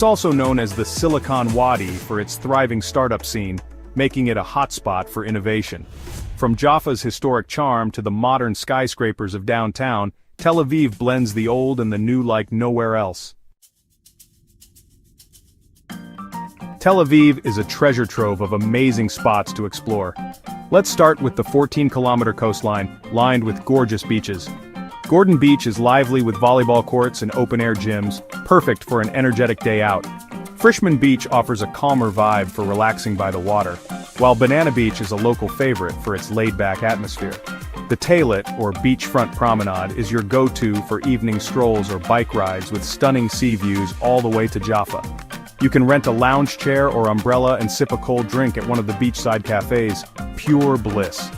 It's also known as the Silicon Wadi for its thriving startup scene, making it a hotspot for innovation. From Jaffa's historic charm to the modern skyscrapers of downtown, Tel Aviv blends the old and the new like nowhere else. Tel Aviv is a treasure trove of amazing spots to explore. Let's start with the 14-kilometer coastline, lined with gorgeous beaches. Gordon Beach is lively with volleyball courts and open-air gyms, perfect for an energetic day out. Frishman Beach offers a calmer vibe for relaxing by the water, while Banana Beach is a local favorite for its laid-back atmosphere. The Taylit, or beachfront promenade, is your go-to for evening strolls or bike rides with stunning sea views all the way to Jaffa. You can rent a lounge chair or umbrella and sip a cold drink at one of the beachside cafes. Pure bliss.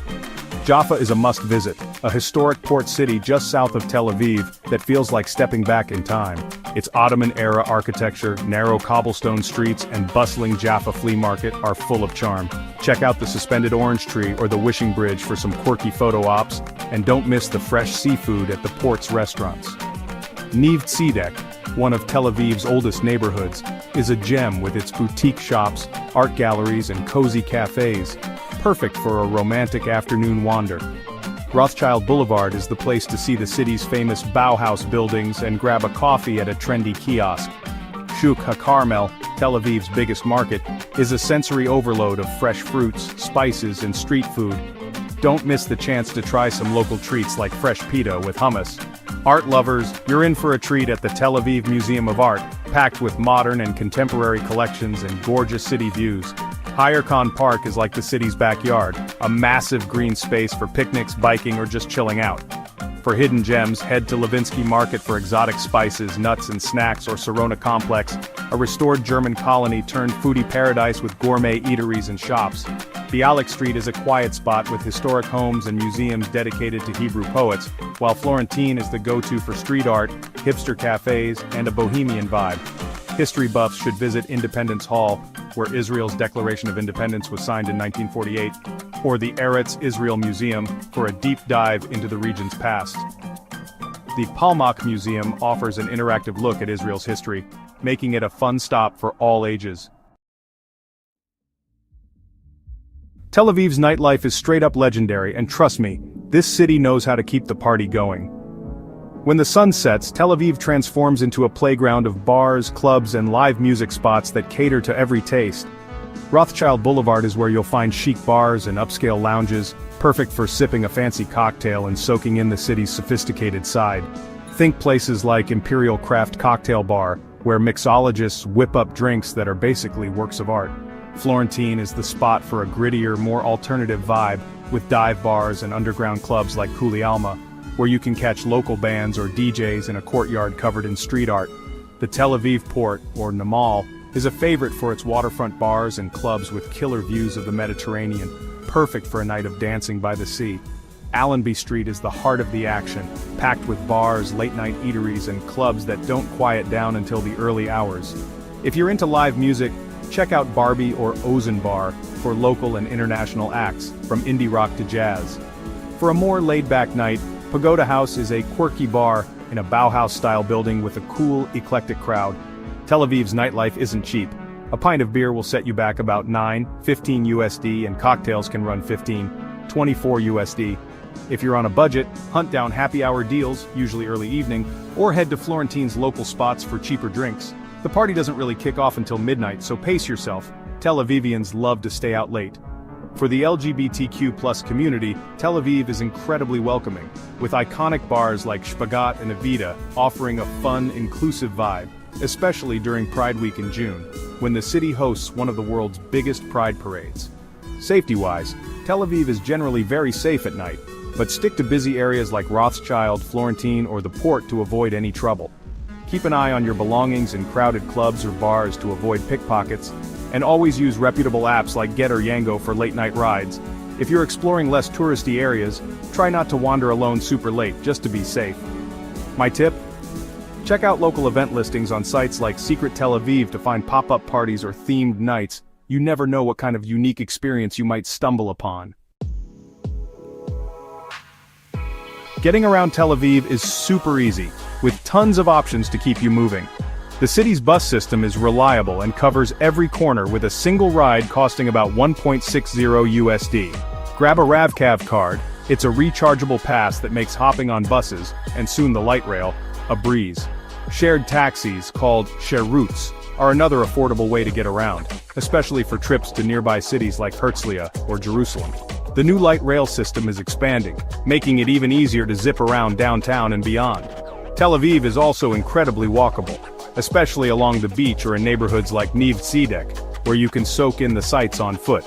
Jaffa is a must-visit, a historic port city just south of Tel Aviv that feels like stepping back in time. Its Ottoman-era architecture, narrow cobblestone streets, and bustling Jaffa flea market are full of charm. Check out the suspended orange tree or the wishing bridge for some quirky photo ops, and don't miss the fresh seafood at the port's restaurants. Neve Tzedek, one of Tel Aviv's oldest neighborhoods, is a gem with its boutique shops, art galleries, and cozy cafes, perfect for a romantic afternoon wander. Rothschild Boulevard is the place to see the city's famous Bauhaus buildings and grab a coffee at a trendy kiosk. Shuk HaCarmel, Tel Aviv's biggest market, is a sensory overload of fresh fruits, spices, and street food. Don't miss the chance to try some local treats like fresh pita with hummus. Art lovers, you're in for a treat at the Tel Aviv Museum of Art, packed with modern and contemporary collections and gorgeous city views. Hayarkon Park is like the city's backyard, a massive green space for picnics, biking, or just chilling out. For hidden gems, head to Levinsky Market for exotic spices, nuts and snacks, or Sorona Complex, a restored German colony turned foodie paradise with gourmet eateries and shops. Bialik Street is a quiet spot with historic homes and museums dedicated to Hebrew poets, while Florentine is the go-to for street art, hipster cafes, and a bohemian vibe. History buffs should visit Independence Hall, where Israel's Declaration of Independence was signed in 1948, or the Eretz Israel Museum for a deep dive into the region's past. The Palmach Museum offers an interactive look at Israel's history, making it a fun stop for all ages. Tel Aviv's nightlife is straight-up legendary, and trust me, this city knows how to keep the party going. When the sun sets, Tel Aviv transforms into a playground of bars, clubs, and live music spots that cater to every taste. Rothschild Boulevard is where you'll find chic bars and upscale lounges, perfect for sipping a fancy cocktail and soaking in the city's sophisticated side. Think places like Imperial Craft Cocktail Bar, where mixologists whip up drinks that are basically works of art. Florentine is the spot for a grittier, more alternative vibe, with dive bars and underground clubs like Kuli Alma, where you can catch local bands or DJs in a courtyard covered in street art. The Tel Aviv Port, or Namal, is a favorite for its waterfront bars and clubs with killer views of the Mediterranean, perfect for a night of dancing by the sea. Allenby Street is the heart of the action, packed with bars, late-night eateries, and clubs that don't quiet down until the early hours. If you're into live music, check out Barbie or Ozen Bar for local and international acts, from indie rock to jazz. For a more laid-back night, Pagoda House is a quirky bar in a Bauhaus-style building with a cool, eclectic crowd. Tel Aviv's nightlife isn't cheap. A pint of beer will set you back about $9-15 USD, and cocktails can run $15-24 USD. If you're on a budget, hunt down happy hour deals, usually early evening, or head to Florentine's local spots for cheaper drinks. The party doesn't really kick off until midnight, so pace yourself. Tel Avivians love to stay out late. For the LGBTQ+ community, Tel Aviv is incredibly welcoming, with iconic bars like Spagat and Evita offering a fun, inclusive vibe, especially during Pride Week in June, when the city hosts one of the world's biggest pride parades. Safety-wise, Tel Aviv is generally very safe at night, but stick to busy areas like Rothschild, Florentine, or the Port to avoid any trouble. Keep an eye on your belongings in crowded clubs or bars to avoid pickpockets, and always use reputable apps like Get or Yango for late-night rides. If you're exploring less touristy areas, try not to wander alone super late, just to be safe. My tip? Check out local event listings on sites like Secret Tel Aviv to find pop-up parties or themed nights. You never know what kind of unique experience you might stumble upon. Getting around Tel Aviv is super easy, with tons of options to keep you moving. The city's bus system is reliable and covers every corner with a single ride costing about 1.60 USD. Grab a RAVCAV card, it's a rechargeable pass that makes hopping on buses, and soon the light rail, a breeze. Shared taxis, called share routes, are another affordable way to get around, especially for trips to nearby cities like Herzliya or Jerusalem. The new light rail system is expanding, making it even easier to zip around downtown and beyond. Tel Aviv is also incredibly walkable, especially along the beach or in neighborhoods like Neve Tzedek, where you can soak in the sights on foot.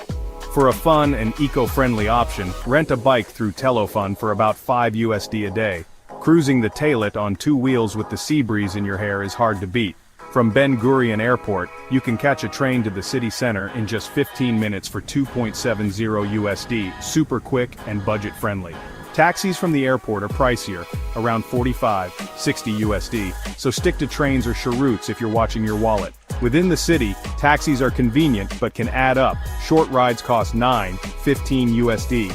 For a fun and eco-friendly option, rent a bike through Telofun for about 5 USD a day. Cruising the Tailet on 2 wheels with the sea breeze in your hair is hard to beat. From Ben Gurion Airport, you can catch a train to the city center in just 15 minutes for 2.70 USD, super quick and budget-friendly. Taxis from the airport are pricier, around 45-60 USD, so stick to trains or routes if you're watching your wallet. Within the city, taxis are convenient but can add up. Short rides cost 9-15 USD.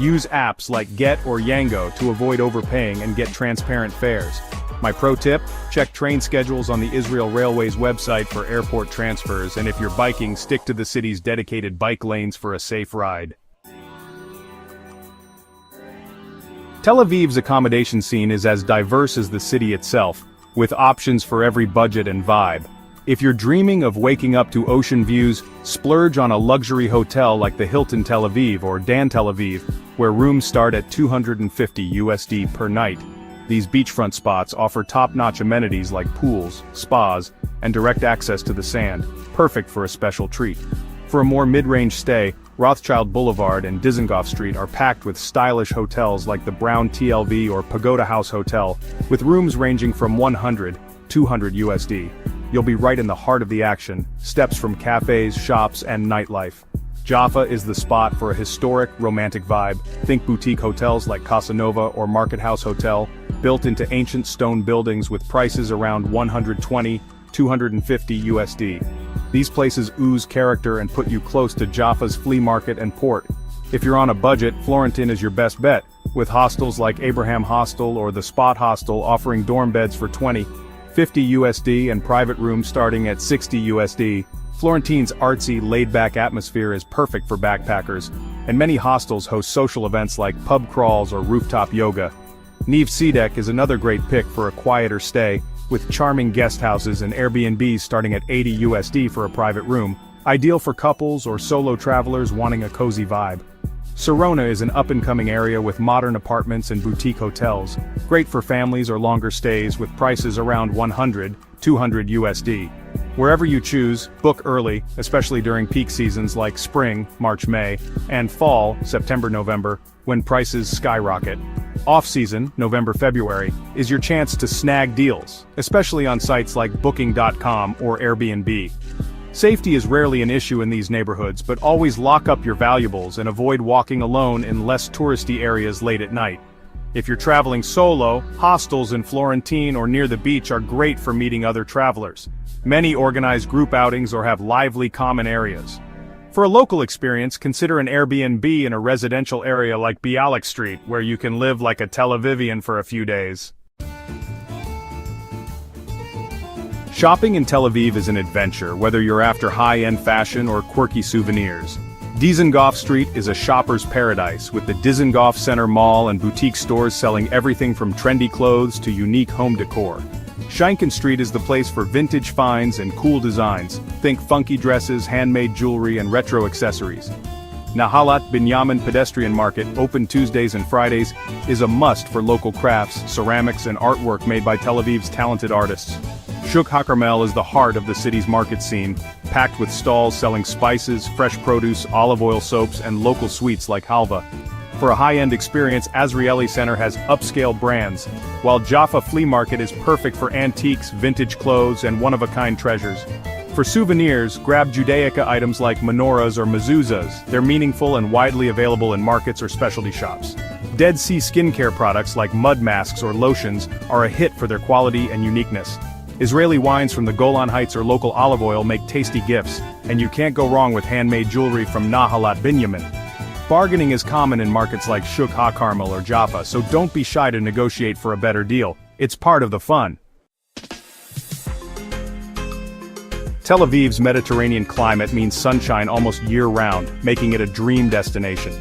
Use apps like Get or Yango to avoid overpaying and get transparent fares. My pro tip, check train schedules on the Israel Railways website for airport transfers, and if you're biking, stick to the city's dedicated bike lanes for a safe ride. Tel Aviv's accommodation scene is as diverse as the city itself, with options for every budget and vibe. If you're dreaming of waking up to ocean views, splurge on a luxury hotel like the Hilton Tel Aviv or Dan Tel Aviv, where rooms start at 250 USD per night. These beachfront spots offer top-notch amenities like pools, spas, and direct access to the sand, perfect for a special treat. For a more mid-range stay, Rothschild Boulevard and Dizengoff Street are packed with stylish hotels like the Brown TLV or Pagoda House Hotel, with rooms ranging from 100-200 USD. You'll be right in the heart of the action, steps from cafes, shops, and nightlife. Jaffa is the spot for a historic, romantic vibe. Think boutique hotels like Casa Nova or Market House Hotel, built into ancient stone buildings with prices around 120-250 USD. These places ooze character and put you close to Jaffa's flea market and port. If you're on a budget, Florentin is your best bet, with hostels like Abraham Hostel or the Spot Hostel offering dorm beds for 20-50 USD and private rooms starting at 60 USD. Florentin's artsy, laid-back atmosphere is perfect for backpackers, and many hostels host social events like pub crawls or rooftop yoga. Neve Tzedek is another great pick for a quieter stay, with charming guest houses and Airbnbs starting at 80 USD for a private room, ideal for couples or solo travelers wanting a cozy vibe. Sarona is an up-and-coming area with modern apartments and boutique hotels, great for families or longer stays with prices around 100-200 USD. Wherever you choose, book early, especially during peak seasons like spring, March-May, and fall, September-November, when prices skyrocket. Off-season, November-February, is your chance to snag deals, especially on sites like Booking.com or Airbnb. Safety is rarely an issue in these neighborhoods, but always lock up your valuables and avoid walking alone in less touristy areas late at night. If you're traveling solo, hostels in Florentine or near the beach are great for meeting other travelers. Many organize group outings or have lively common areas. For a local experience, consider an Airbnb in a residential area like Bialik Street, where you can live like a Tel Avivian for a few days. Shopping in Tel Aviv is an adventure, whether you're after high-end fashion or quirky souvenirs. Dizengoff Street is a shopper's paradise, with the Dizengoff Center Mall and boutique stores selling everything from trendy clothes to unique home decor. Schenken Street is the place for vintage finds and cool designs. Think funky dresses, handmade jewelry, and retro accessories. Nahalat Binyamin Pedestrian Market, open Tuesdays and Fridays, is a must for local crafts, ceramics, and artwork made by Tel Aviv's talented artists. Shuk HaCarmel is the heart of the city's market scene, packed with stalls selling spices, fresh produce, olive oil soaps, and local sweets like halva. For a high-end experience, Azrieli Center has upscale brands, while Jaffa Flea Market is perfect for antiques, vintage clothes, and one-of-a-kind treasures. For souvenirs, grab Judaica items like menorahs or mezuzahs. They're meaningful and widely available in markets or specialty shops. Dead Sea skincare products like mud masks or lotions are a hit for their quality and uniqueness. Israeli wines from the Golan Heights or local olive oil make tasty gifts, and you can't go wrong with handmade jewelry from Nahalat Binyamin. Bargaining is common in markets like Shuk HaCarmel or Jaffa, so don't be shy to negotiate for a better deal. It's part of the fun. Tel Aviv's Mediterranean climate means sunshine almost year-round, making it a dream destination.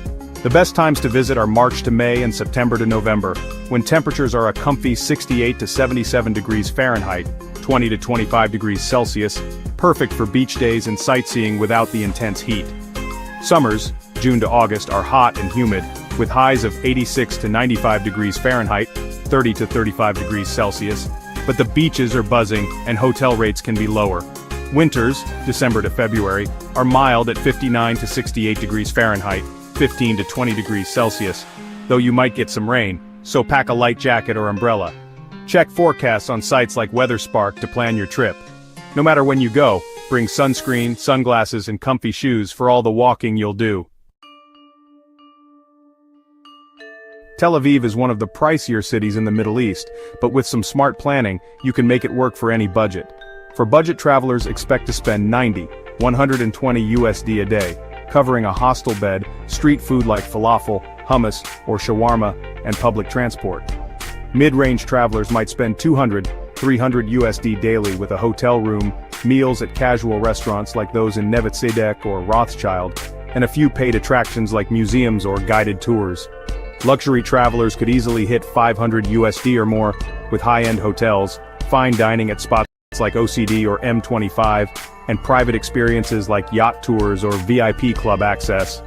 The best times to visit are March to May and September to November, when temperatures are a comfy 68 to 77 degrees Fahrenheit, 20 to 25 degrees Celsius, perfect for beach days and sightseeing without the intense heat. Summers, June to August, are hot and humid, with highs of 86 to 95 degrees Fahrenheit, 30 to 35 degrees Celsius, but the beaches are buzzing and hotel rates can be lower. Winters, December to February, are mild at 59 to 68 degrees Fahrenheit, 15 to 20 degrees Celsius, though you might get some rain, so pack a light jacket or umbrella. Check forecasts on sites like WeatherSpark to plan your trip. No matter when you go, bring sunscreen, sunglasses, and comfy shoes for all the walking you'll do. Tel Aviv is one of the pricier cities in the Middle East, but with some smart planning, you can make it work for any budget. For budget travelers, expect to spend $120 USD a day, covering a hostel bed, street food like falafel, hummus, or shawarma, and public transport. Mid-range travelers might spend $200, $300 USD daily with a hotel room, meals at casual restaurants like those in Neve Tzedek or Rothschild, and a few paid attractions like museums or guided tours. Luxury travelers could easily hit $500 USD or more, with high-end hotels, fine dining at spots like OCD or M25, and private experiences like yacht tours or VIP club access.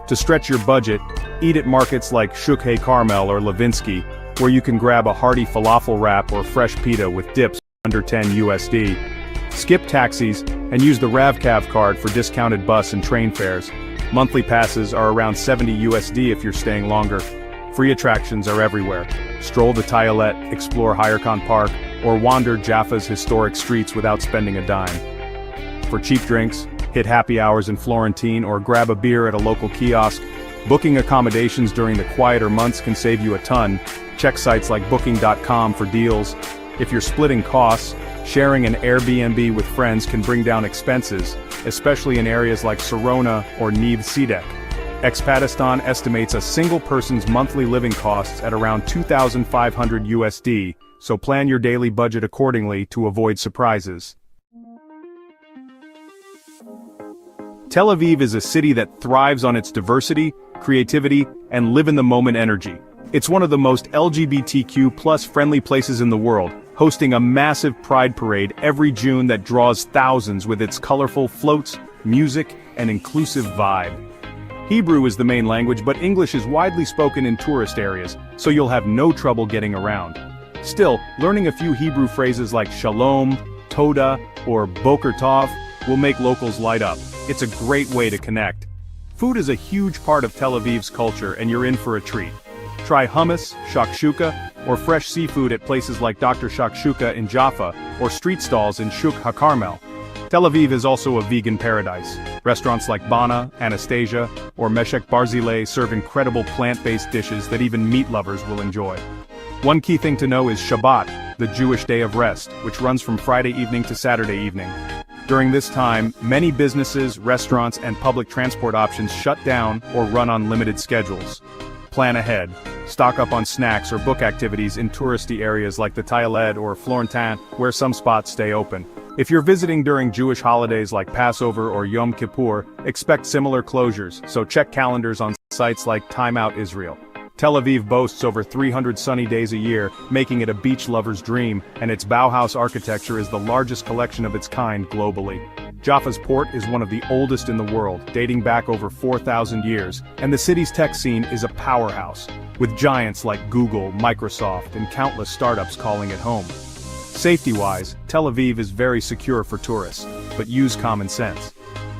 To stretch your budget, eat at markets like Shuk Carmel or Levinsky, where you can grab a hearty falafel wrap or fresh pita with dips under 10 USD. Skip taxis and use the RAVCAV card for discounted bus and train fares. Monthly passes are around 70 USD if you're staying longer. Free attractions are everywhere. Stroll the Tayalet, explore Hayarkhan Park, or wander Jaffa's historic streets without spending a dime. For cheap drinks, hit happy hours in Florentine or grab a beer at a local kiosk. Booking accommodations during the quieter months can save you a ton. Check sites like Booking.com for deals. If you're splitting costs, sharing an Airbnb with friends can bring down expenses, especially in areas like Sarona or Neve Tzedek. Expatistan estimates a single person's monthly living costs at around 2,500 USD, so plan your daily budget accordingly to avoid surprises. Tel Aviv is a city that thrives on its diversity, creativity, and live-in-the-moment energy. It's one of the most LGBTQ+ friendly places in the world, hosting a massive pride parade every June that draws thousands with its colorful floats, music, and inclusive vibe. Hebrew is the main language, but English is widely spoken in tourist areas, so you'll have no trouble getting around. Still, learning a few Hebrew phrases like shalom, toda, or boker tov will make locals light up. It's a great way to connect. Food is a huge part of Tel Aviv's culture, and you're in for a treat. Try hummus, shakshuka, or fresh seafood at places like Dr. Shakshuka in Jaffa, or street stalls in Shuk HaCarmel. Tel Aviv is also a vegan paradise. Restaurants like Bana, Anastasia, or Meshek Barzilai serve incredible plant-based dishes that even meat lovers will enjoy. One key thing to know is Shabbat, the Jewish day of rest, which runs from Friday evening to Saturday evening. During this time, many businesses, restaurants, and public transport options shut down or run on limited schedules. Plan ahead. Stock up on snacks or book activities in touristy areas like the Tayalet or Florentine, where some spots stay open. If you're visiting during Jewish holidays like Passover or Yom Kippur, expect similar closures, so check calendars on sites like Time Out Israel. Tel Aviv boasts over 300 sunny days a year, making it a beach lover's dream, and its Bauhaus architecture is the largest collection of its kind globally. Jaffa's port is one of the oldest in the world, dating back over 4,000 years, and the city's tech scene is a powerhouse, with giants like Google, Microsoft, and countless startups calling it home. Safety-wise, Tel Aviv is very secure for tourists, but use common sense.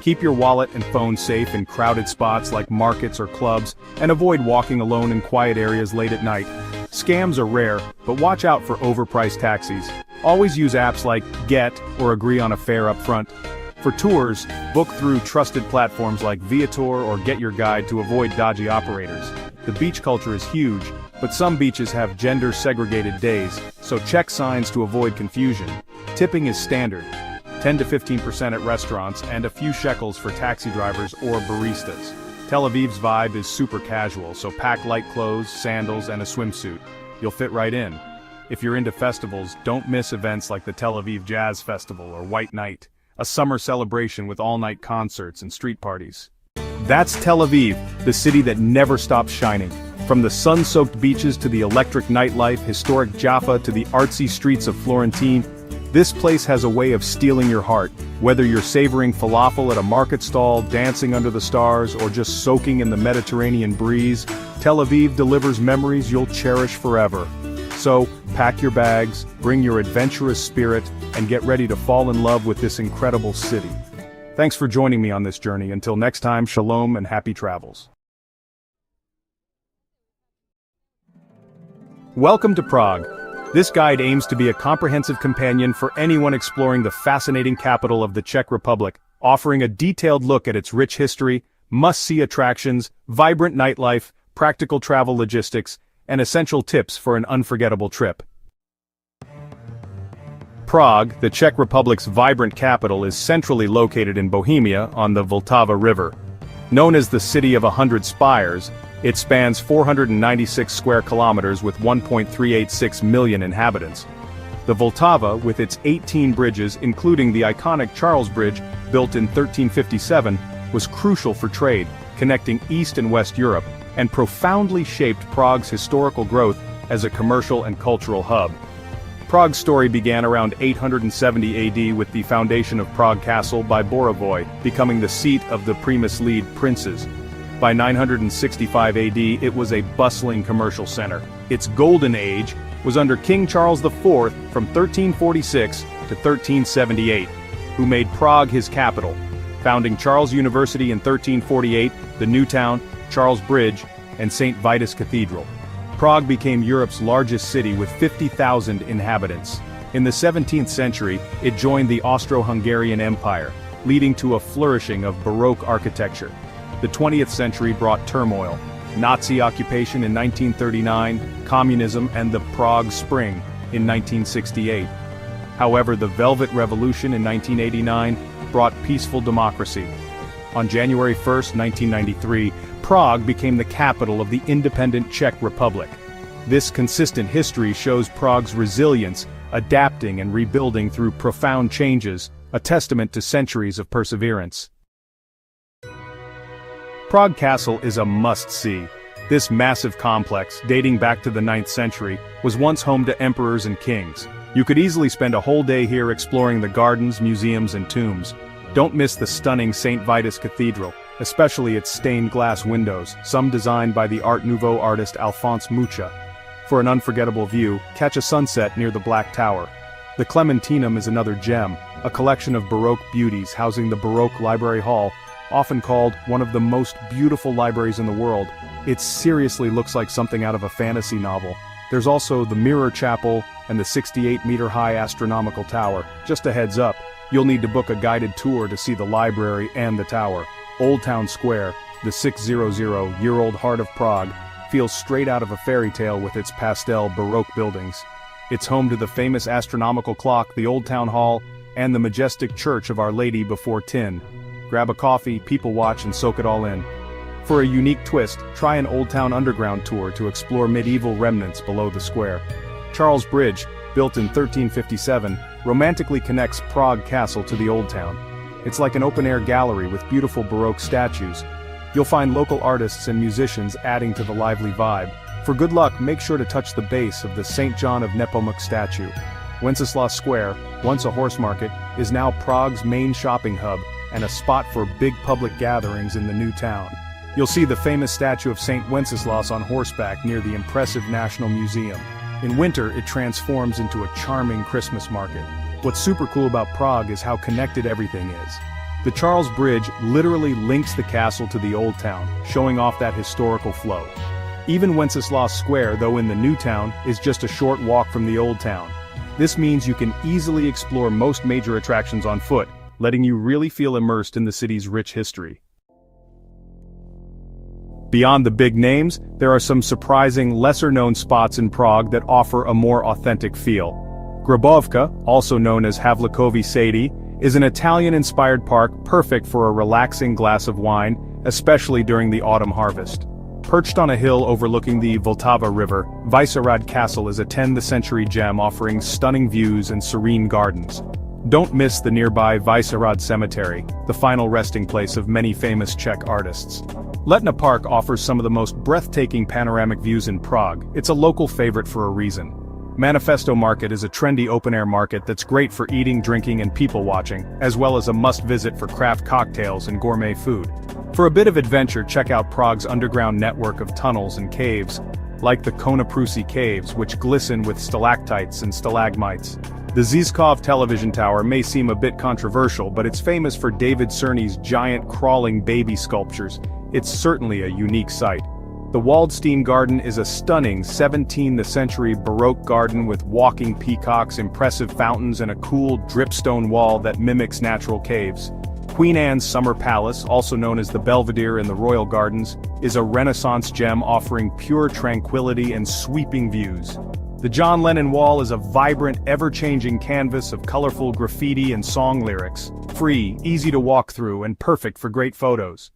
Keep your wallet and phone safe in crowded spots like markets or clubs, and avoid walking alone in quiet areas late at night. Scams are rare, but watch out for overpriced taxis. Always use apps like Get or agree on a fare up front. For tours, book through trusted platforms like Viator or Get Your Guide to avoid dodgy operators. The beach culture is huge, but some beaches have gender-segregated days, so check signs to avoid confusion. Tipping is standard, 10 to 15% at restaurants and a few shekels for taxi drivers or baristas. Tel Aviv's vibe is super casual, so pack light clothes, sandals, and a swimsuit. You'll fit right in. If you're into festivals, don't miss events like the Tel Aviv Jazz Festival or White Night, a summer celebration with all-night concerts and street parties. That's Tel Aviv, the city that never stops shining. From the sun-soaked beaches to the electric nightlife, historic Jaffa to the artsy streets of Florentine, this place has a way of stealing your heart. Whether you're savoring falafel at a market stall, dancing under the stars, or just soaking in the Mediterranean breeze, Tel Aviv delivers memories you'll cherish forever. So, pack your bags, bring your adventurous spirit, and get ready to fall in love with this incredible city. Thanks for joining me on this journey. Until next time, shalom and happy travels. Welcome to Prague. This guide aims to be a comprehensive companion for anyone exploring the fascinating capital of the Czech Republic, offering a detailed look at its rich history, must-see attractions, vibrant nightlife, practical travel logistics, and essential tips for an unforgettable trip. Prague, the Czech Republic's vibrant capital, is centrally located in Bohemia on the Vltava River. Known as the City of 100 Spires, it spans 496 square kilometers with 1.386 million inhabitants. The Vltava, with its 18 bridges including the iconic Charles Bridge, built in 1357, was crucial for trade, connecting East and West Europe, and profoundly shaped Prague's historical growth as a commercial and cultural hub. Prague's story began around 870 AD with the foundation of Prague Castle by Borovoi, becoming the seat of the Premysliv princes. By 965 AD, it was a bustling commercial center. Its golden age was under King Charles IV from 1346 to 1378, who made Prague his capital, founding Charles University in 1348, the new town, Charles Bridge, and St. Vitus Cathedral. Prague became Europe's largest city with 50,000 inhabitants. In the 17th century, it joined the Austro-Hungarian Empire, leading to a flourishing of Baroque architecture. The 20th century brought turmoil: Nazi occupation in 1939, communism, and the Prague Spring in 1968. However, the Velvet Revolution in 1989 brought peaceful democracy. On January 1, 1993, Prague became the capital of the independent Czech Republic. This consistent history shows Prague's resilience, adapting and rebuilding through profound changes, a testament to centuries of perseverance. Prague Castle is a must-see. This massive complex, dating back to the 9th century, was once home to emperors and kings. You could easily spend a whole day here exploring the gardens, museums, and tombs. Don't miss the stunning St. Vitus Cathedral, especially its stained glass windows, some designed by the Art Nouveau artist Alphonse Mucha. For an unforgettable view, catch a sunset near the Black Tower. The Clementinum is another gem, a collection of Baroque beauties housing the Baroque Library Hall, often called one of the most beautiful libraries in the world. It seriously looks like something out of a fantasy novel. There's also the Mirror Chapel and the 68-meter-high astronomical tower. Just a heads up, you'll need to book a guided tour to see the library and the tower. Old Town Square, the 600-year-old heart of Prague, feels straight out of a fairy tale with its pastel Baroque buildings. It's home to the famous astronomical clock, the Old Town Hall, and the majestic Church of Our Lady before Tin. Grab a coffee, people watch, and soak it all in. For a unique twist, try an Old Town Underground tour to explore medieval remnants below the square. Charles Bridge, built in 1357, romantically connects Prague Castle to the Old Town. It's like an open-air gallery with beautiful Baroque statues. You'll find local artists and musicians adding to the lively vibe. For good luck, make sure to touch the base of the St. John of Nepomuk statue. Wenceslas Square, once a horse market, is now Prague's main shopping hub and a spot for big public gatherings in the new town. You'll see the famous statue of St. Wenceslas on horseback near the impressive National Museum. In winter, it transforms into a charming Christmas market. What's super cool about Prague is how connected everything is. The Charles Bridge literally links the castle to the Old Town, showing off that historical flow. Even Wenceslas Square, though in the new town, is just a short walk from the Old Town. This means you can easily explore most major attractions on foot, letting you really feel immersed in the city's rich history. Beyond the big names, there are some surprising, lesser-known spots in Prague that offer a more authentic feel. Grabovka, also known as Havlíkový Sady, is an Italian-inspired park perfect for a relaxing glass of wine, especially during the autumn harvest. Perched on a hill overlooking the Vltava River, Vyšehrad Castle is a 10th-century gem offering stunning views and serene gardens. Don't miss the nearby Vyšehrad Cemetery, the final resting place of many famous Czech artists. Letna Park offers some of the most breathtaking panoramic views in Prague. It's a local favorite for a reason. Manifesto Market is a trendy open-air market that's great for eating, drinking, and people-watching, as well as a must-visit for craft cocktails and gourmet food. For a bit of adventure, check out Prague's underground network of tunnels and caves, like the Konoprusi Caves, which glisten with stalactites and stalagmites. The Žižkov television tower may seem a bit controversial, but it's famous for David Cerny's giant crawling baby sculptures. It's certainly a unique sight. The Waldstein Garden is a stunning 17th-century Baroque garden with walking peacocks, impressive fountains, and a cool dripstone wall that mimics natural caves. Queen Anne's Summer Palace, also known as the Belvedere in the Royal Gardens, is a Renaissance gem offering pure tranquility and sweeping views. The John Lennon Wall is a vibrant, ever-changing canvas of colorful graffiti and song lyrics. Free, easy to walk through, and perfect for great photos.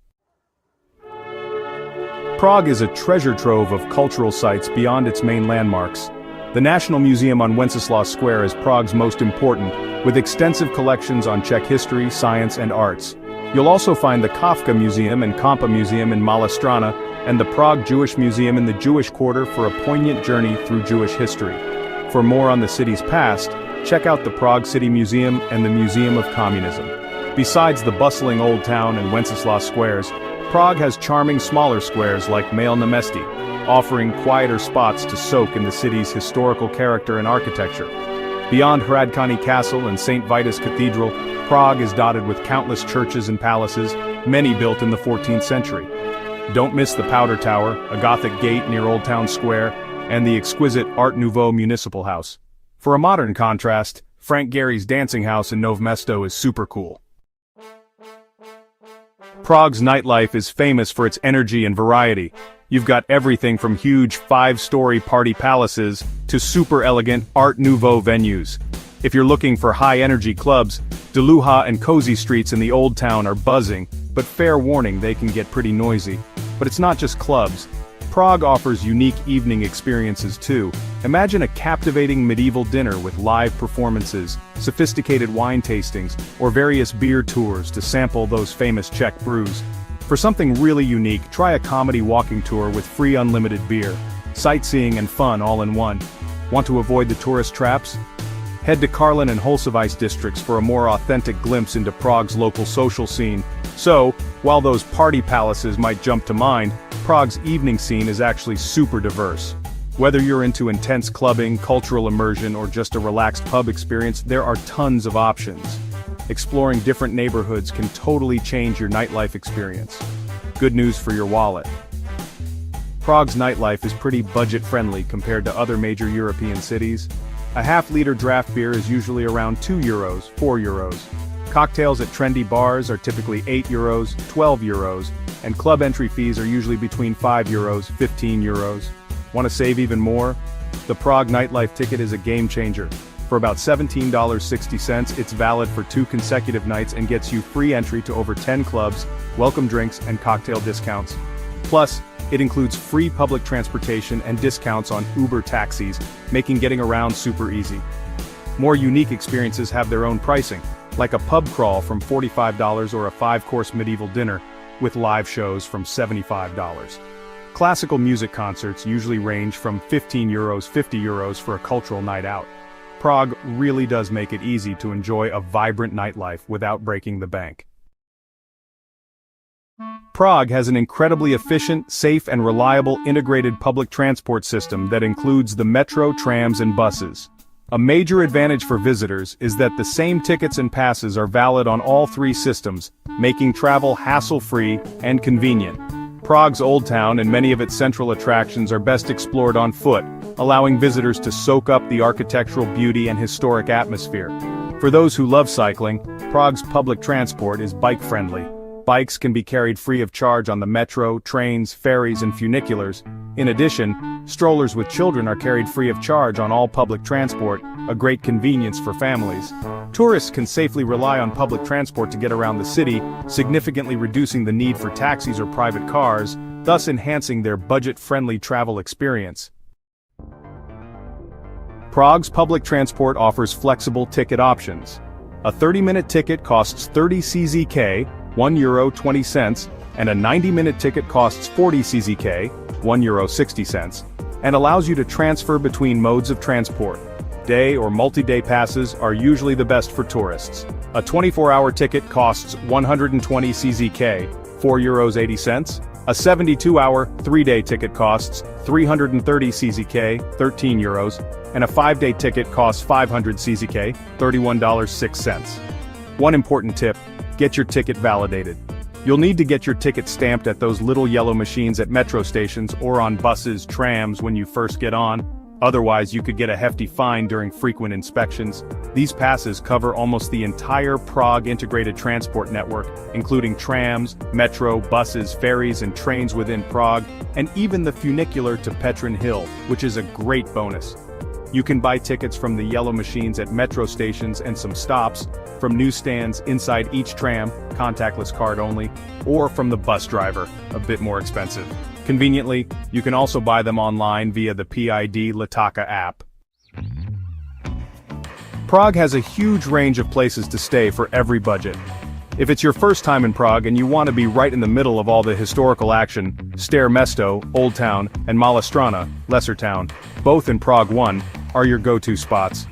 Prague is a treasure trove of cultural sites beyond its main landmarks. The National Museum on Wenceslas Square is Prague's most important, with extensive collections on Czech history, science, and arts. You'll also find the Kafka Museum and Kompa Museum in Malá Strana, and the Prague Jewish Museum in the Jewish Quarter for a poignant journey through Jewish history. For more on the city's past, check out the Prague City Museum and the Museum of Communism. Besides the bustling Old Town and Wenceslas Squares, Prague has charming smaller squares like Malé Městí, offering quieter spots to soak in the city's historical character and architecture. Beyond Hradčany Castle and St. Vitus Cathedral, Prague is dotted with countless churches and palaces, many built in the 14th century. Don't miss the Powder Tower, a Gothic gate near Old Town Square, and the exquisite Art Nouveau Municipal House. For a modern contrast, Frank Gehry's dancing house in Nové Mesto is super cool. Prague's nightlife is famous for its energy and variety. You've got everything from huge 5-story party palaces to super elegant Art Nouveau venues. If you're looking for high-energy clubs, Deluha and cozy streets in the Old Town are buzzing, but fair warning, they can get pretty noisy. But it's not just clubs. Prague offers unique evening experiences too. Imagine a captivating medieval dinner with live performances, sophisticated wine tastings, or various beer tours to sample those famous Czech brews. For something really unique, try a comedy walking tour with free unlimited beer, sightseeing and fun all in one. Want to avoid the tourist traps? Head to Karlin and Holsovice districts for a more authentic glimpse into Prague's local social scene. So, while those party palaces might jump to mind, Prague's evening scene is actually super diverse. Whether you're into intense clubbing, cultural immersion, or just a relaxed pub experience, there are tons of options. Exploring different neighborhoods can totally change your nightlife experience. Good news for your wallet. Prague's nightlife is pretty budget-friendly compared to other major European cities. A half-liter draft beer is usually around €2, €4. Cocktails at trendy bars are typically €8, €12, and club entry fees are usually between €5, €15. Want to save even more? The Prague nightlife ticket is a game-changer. For about $17.60, it's valid for 2 consecutive nights and gets you free entry to over 10 clubs, welcome drinks, and cocktail discounts. Plus, it includes free public transportation and discounts on Uber taxis, making getting around super easy. More unique experiences have their own pricing, like a pub crawl from $45 or a 5-course medieval dinner, with live shows from $75. Classical music concerts usually range from €15, €50 for a cultural night out. Prague really does make it easy to enjoy a vibrant nightlife without breaking the bank. Prague has an incredibly efficient, safe, and reliable integrated public transport system that includes the metro, trams, and buses. A major advantage for visitors is that the same tickets and passes are valid on all 3 systems, making travel hassle-free and convenient. Prague's Old Town and many of its central attractions are best explored on foot, allowing visitors to soak up the architectural beauty and historic atmosphere. For those who love cycling, Prague's public transport is bike-friendly. Bikes can be carried free of charge on the metro, trains, ferries, and funiculars. In addition, strollers with children are carried free of charge on all public transport, a great convenience for families. Tourists can safely rely on public transport to get around the city, significantly reducing the need for taxis or private cars, thus enhancing their budget-friendly travel experience. Prague's public transport offers flexible ticket options. A 30-minute ticket costs 30 CZK, €1.20, and a 90-minute ticket costs 40 CZK, €1.60, and allows you to transfer between modes of transport. Day or multi-day passes are usually the best for tourists. A 24-hour ticket costs 120 CZK, €4.80. A 72-hour, 3-day ticket costs 330 CZK, €13, and a 5-day ticket costs 500 CZK, $31.06. One important tip: get your ticket validated. You'll need to get your ticket stamped at those little yellow machines at metro stations or on buses, trams when you first get on. Otherwise, you could get a hefty fine during frequent inspections. These passes cover almost the entire Prague integrated transport network, including trams, metro, buses, ferries, and trains within Prague, and even the funicular to Petrin Hill, which is a great bonus. You can buy tickets from the yellow machines at metro stations and some stops, from newsstands inside each tram, contactless card only, or from the bus driver, a bit more expensive. Conveniently, you can also buy them online via the PID Lataka app. Prague has a huge range of places to stay for every budget. If it's your first time in Prague and you want to be right in the middle of all the historical action, Stare Mesto, Old Town, and Mala Strana, Lesser Town, both in Prague 1, are your go-to spots.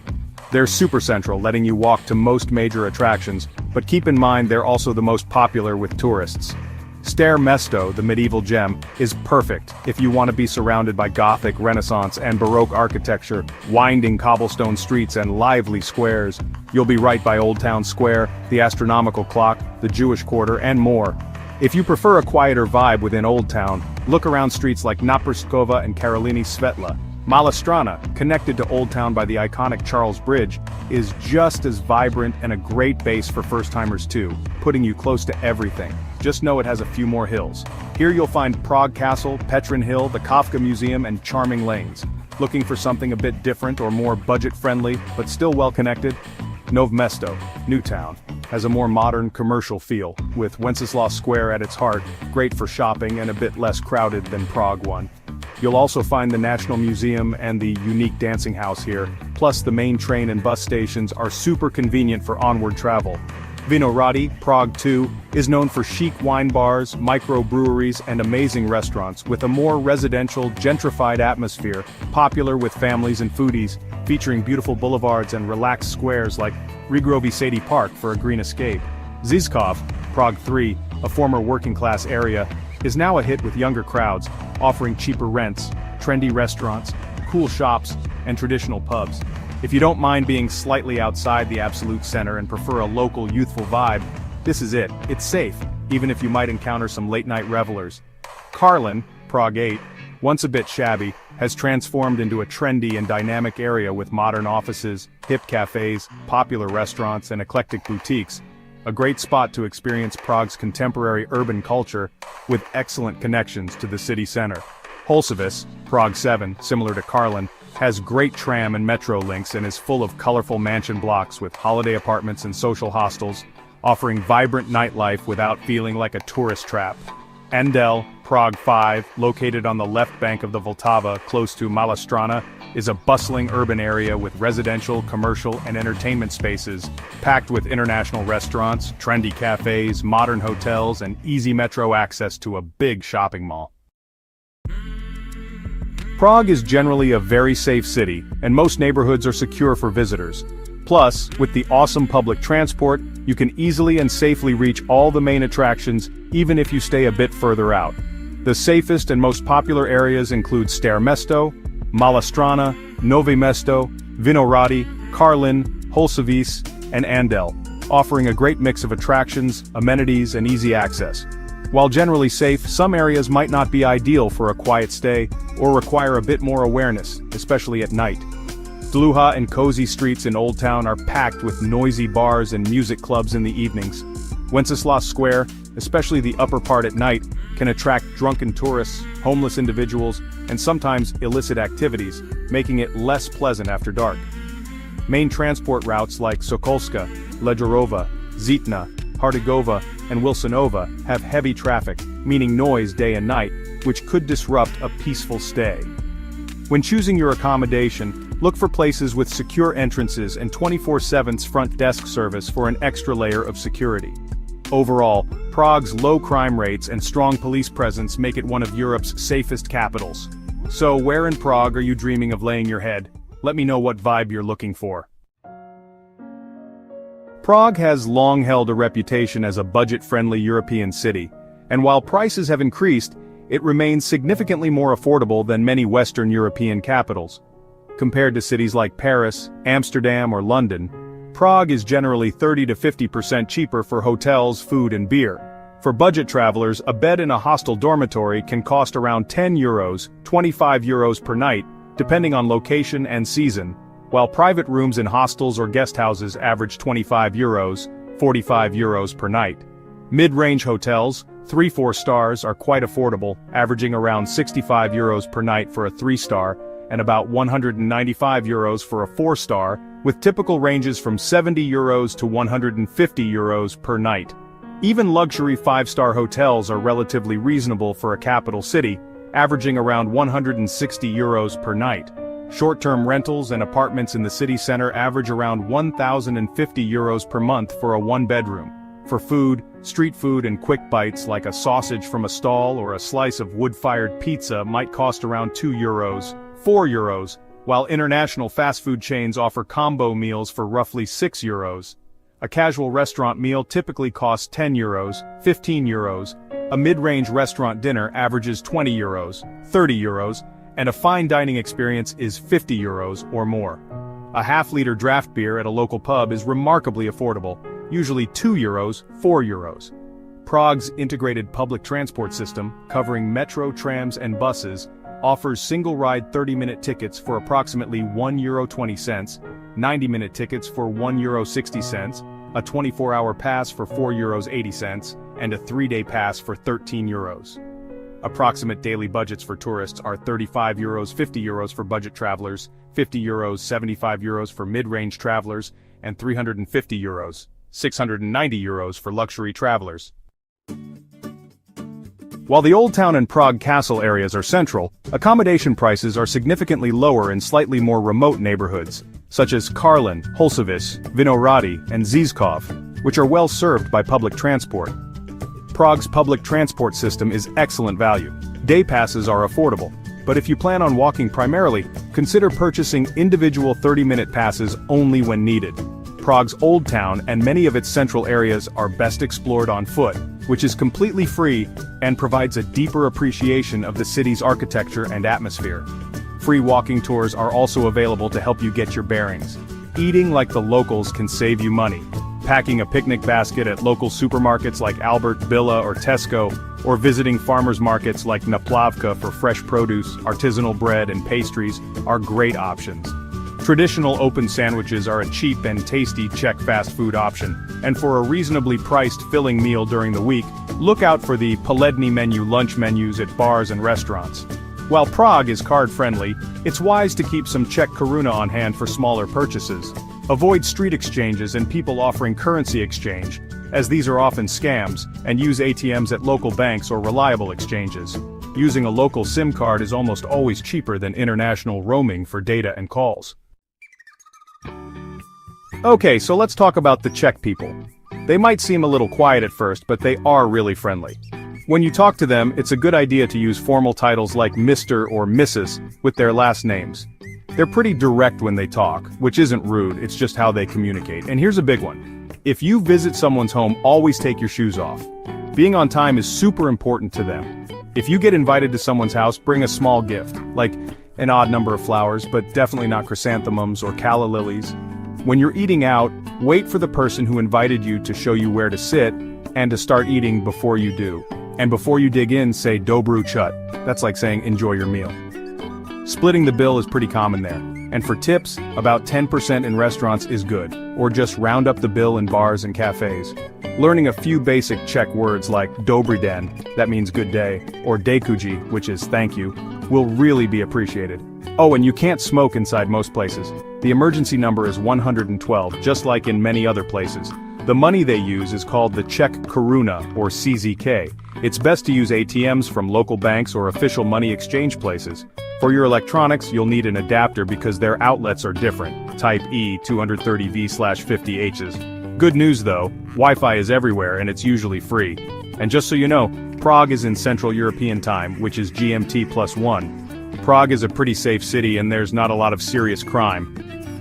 They're super central, letting you walk to most major attractions, but keep in mind they're also the most popular with tourists. Stare Mesto, the medieval gem, is perfect if you want to be surrounded by Gothic, Renaissance, and Baroque architecture, winding cobblestone streets and lively squares. You'll be right by Old Town Square, the astronomical clock, the Jewish Quarter, and more. If you prefer a quieter vibe within Old Town, look around streets like Naprskova and Karoliny Svetla. Mala Strana, connected to Old Town by the iconic Charles Bridge, is just as vibrant and a great base for first-timers too, putting you close to everything. Just know it has a few more hills. Here you'll find Prague Castle, Petrin Hill, the Kafka Museum, and charming lanes. Looking for something a bit different or more budget-friendly, but still well-connected? Nove Mesto, Newtown, has a more modern commercial feel, with Wenceslas Square at its heart, great for shopping and a bit less crowded than Prague 1. You'll also find the National Museum and the unique dancing house here, plus the main train and bus stations are super convenient for onward travel. Vinohrady, Prague 2, is known for chic wine bars, micro-breweries, and amazing restaurants with a more residential, gentrified atmosphere, popular with families and foodies, featuring beautiful boulevards and relaxed squares like Rigrovi Sadie Park for a green escape. Žižkov, Prague 3, a former working-class area, is now a hit with younger crowds, offering cheaper rents, trendy restaurants, cool shops, and traditional pubs. If you don't mind being slightly outside the absolute center and prefer a local youthful vibe, this is it. It's safe, even if you might encounter some late-night revelers. Karlin, Prague 8, once a bit shabby, has transformed into a trendy and dynamic area with modern offices, hip cafes, popular restaurants, and eclectic boutiques. A great spot to experience Prague's contemporary urban culture, with excellent connections to the city center. Holsovec, Prague 7, similar to Karlin, has great tram and metro links and is full of colorful mansion blocks with holiday apartments and social hostels, offering vibrant nightlife without feeling like a tourist trap. Andel, Prague 5, located on the left bank of the Vltava, close to Mala Strana, is a bustling urban area with residential, commercial, and entertainment spaces, packed with international restaurants, trendy cafes, modern hotels, and easy metro access to a big shopping mall. Prague is generally a very safe city, and most neighborhoods are secure for visitors. Plus, with the awesome public transport, you can easily and safely reach all the main attractions, even if you stay a bit further out. The safest and most popular areas include Stare Mesto, Mala Strana, Nove Mesto, Vinohrady, Karlin, Holsovec, and Andel, offering a great mix of attractions, amenities, and easy access. While generally safe, some areas might not be ideal for a quiet stay, or require a bit more awareness, especially at night. Dluha and cozy streets in Old Town are packed with noisy bars and music clubs in the evenings. Wenceslas Square, especially the upper part at night, can attract drunken tourists, homeless individuals, and sometimes illicit activities, making it less pleasant after dark. Main transport routes like Sokolska, Ledorova, Zitna, Hardigova, and Wilsonova have heavy traffic, meaning noise day and night, which could disrupt a peaceful stay. When choosing your accommodation, Look for places with secure entrances and 24/7 front desk service for an extra layer of security. Overall, Prague's low crime rates and strong police presence make it one of Europe's safest capitals. So where in Prague are you dreaming of laying your head? Let me know what vibe you're looking for. Prague has long held a reputation as a budget-friendly European city, and while prices have increased, it remains significantly more affordable than many Western European capitals. Compared to cities like Paris, Amsterdam, or London, Prague is generally 30 to 50% cheaper for hotels, food, and beer. For budget travelers, a bed in a hostel dormitory can cost around €10, €25 per night, depending on location and season, while private rooms in hostels or guest houses average €25, €45 per night. Mid-range hotels, 3-4 stars, are quite affordable, averaging around €65 per night for a 3-star, and about €195 for a 4-star, with typical ranges from €70 to €150 per night. Even luxury 5-star hotels are relatively reasonable for a capital city, averaging around €160 per night. Short-term rentals and apartments in the city center average around €1,050 per month for a 1-bedroom. For food, street food and quick bites like a sausage from a stall or a slice of wood-fired pizza might cost around €2, €4, while international fast food chains offer combo meals for roughly €6. A casual restaurant meal typically costs €10, €15. A mid-range restaurant dinner averages €20, €30, and a fine dining experience is €50 or more. A half-liter draft beer at a local pub is remarkably affordable, usually €2, €4. Prague's integrated public transport system, covering metro, trams, and buses, offers single-ride 30-minute tickets for approximately €1.20, 90-minute tickets for €1.60, a 24-hour pass for €4.80, and a 3-day pass for €13. Approximate daily budgets for tourists are €35, €50 for budget travelers, €50, €75 for mid-range travelers, and €350, €690 for luxury travelers. While the Old Town and Prague Castle areas are central, accommodation prices are significantly lower in slightly more remote neighborhoods, such as Karlin, Holsovice, Vinohrady, and Žižkov, which are well served by public transport. Prague's public transport system is excellent value. Day passes are affordable, but if you plan on walking primarily, consider purchasing individual 30-minute passes only when needed. Prague's Old Town and many of its central areas are best explored on foot, which is completely free and provides a deeper appreciation of the city's architecture and atmosphere. Free walking tours are also available to help you get your bearings. Eating like the locals can save you money. Packing a picnic basket at local supermarkets like Albert, Billa, or Tesco, or visiting farmers markets like Naplavka for fresh produce, artisanal bread, and pastries are great options. Traditional open sandwiches are a cheap and tasty Czech fast food option, and for a reasonably priced filling meal during the week, look out for the Polední menu lunch menus at bars and restaurants. While Prague is card-friendly, it's wise to keep some Czech koruna on hand for smaller purchases. Avoid street exchanges and people offering currency exchange, as these are often scams, and use ATMs at local banks or reliable exchanges. Using a local SIM card is almost always cheaper than international roaming for data and calls. Okay, so let's talk about the Czech people. They might seem a little quiet at first, but they are really friendly. When you talk to them, it's a good idea to use formal titles like Mr. or Mrs. with their last names. They're pretty direct when they talk, which isn't rude, it's just how they communicate. And here's a big one. If you visit someone's home, always take your shoes off. Being on time is super important to them. If you get invited to someone's house, bring a small gift, like an odd number of flowers, but definitely not chrysanthemums or calla lilies. When you're eating out, wait for the person who invited you to show you where to sit, and to start eating before you do. And before you dig in, say dobru chut. That's like saying enjoy your meal. Splitting the bill is pretty common there. And for tips, about 10% in restaurants is good, or just round up the bill in bars and cafes. Learning a few basic Czech words like dobrý den, that means good day, or děkuji, which is thank you, will really be appreciated. Oh, and you can't smoke inside most places. The emergency number is 112, just like in many other places. The money they use is called the Czech koruna, or CZK. It's best to use ATMs from local banks or official money exchange places. For your electronics, you'll need an adapter because their outlets are different, type E 230V/50Hs. Good news though, Wi-Fi is everywhere and it's usually free. And just so you know, Prague is in Central European Time, which is GMT+1. Prague is a pretty safe city and there's not a lot of serious crime.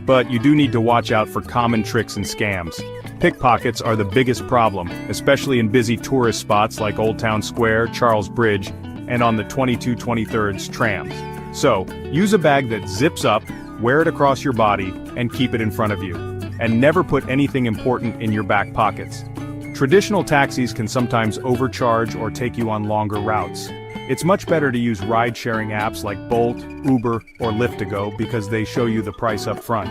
But you do need to watch out for common tricks and scams. Pickpockets are the biggest problem, especially in busy tourist spots like Old Town Square, Charles Bridge, and on the 22/23 trams. So, use a bag that zips up, wear it across your body, and keep it in front of you. And never put anything important in your back pockets. Traditional taxis can sometimes overcharge or take you on longer routes. It's much better to use ride-sharing apps like Bolt, Uber, or Lyft because they show you the price up front.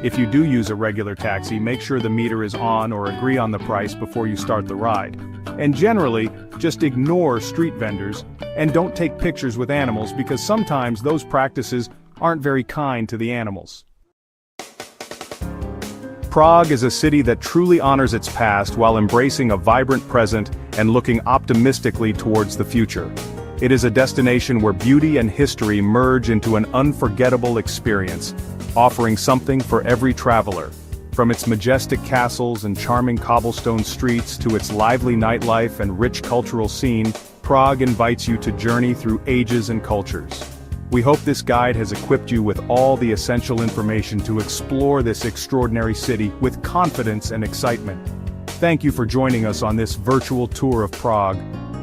If you do use a regular taxi, make sure the meter is on or agree on the price before you start the ride. And generally, just ignore street vendors, and don't take pictures with animals because sometimes those practices aren't very kind to the animals. Prague is a city that truly honors its past while embracing a vibrant present and looking optimistically towards the future. It is a destination where beauty and history merge into an unforgettable experience, offering something for every traveler. From its majestic castles and charming cobblestone streets to its lively nightlife and rich cultural scene, Prague invites you to journey through ages and cultures. We hope this guide has equipped you with all the essential information to explore this extraordinary city with confidence and excitement. Thank you for joining us on this virtual tour of Prague.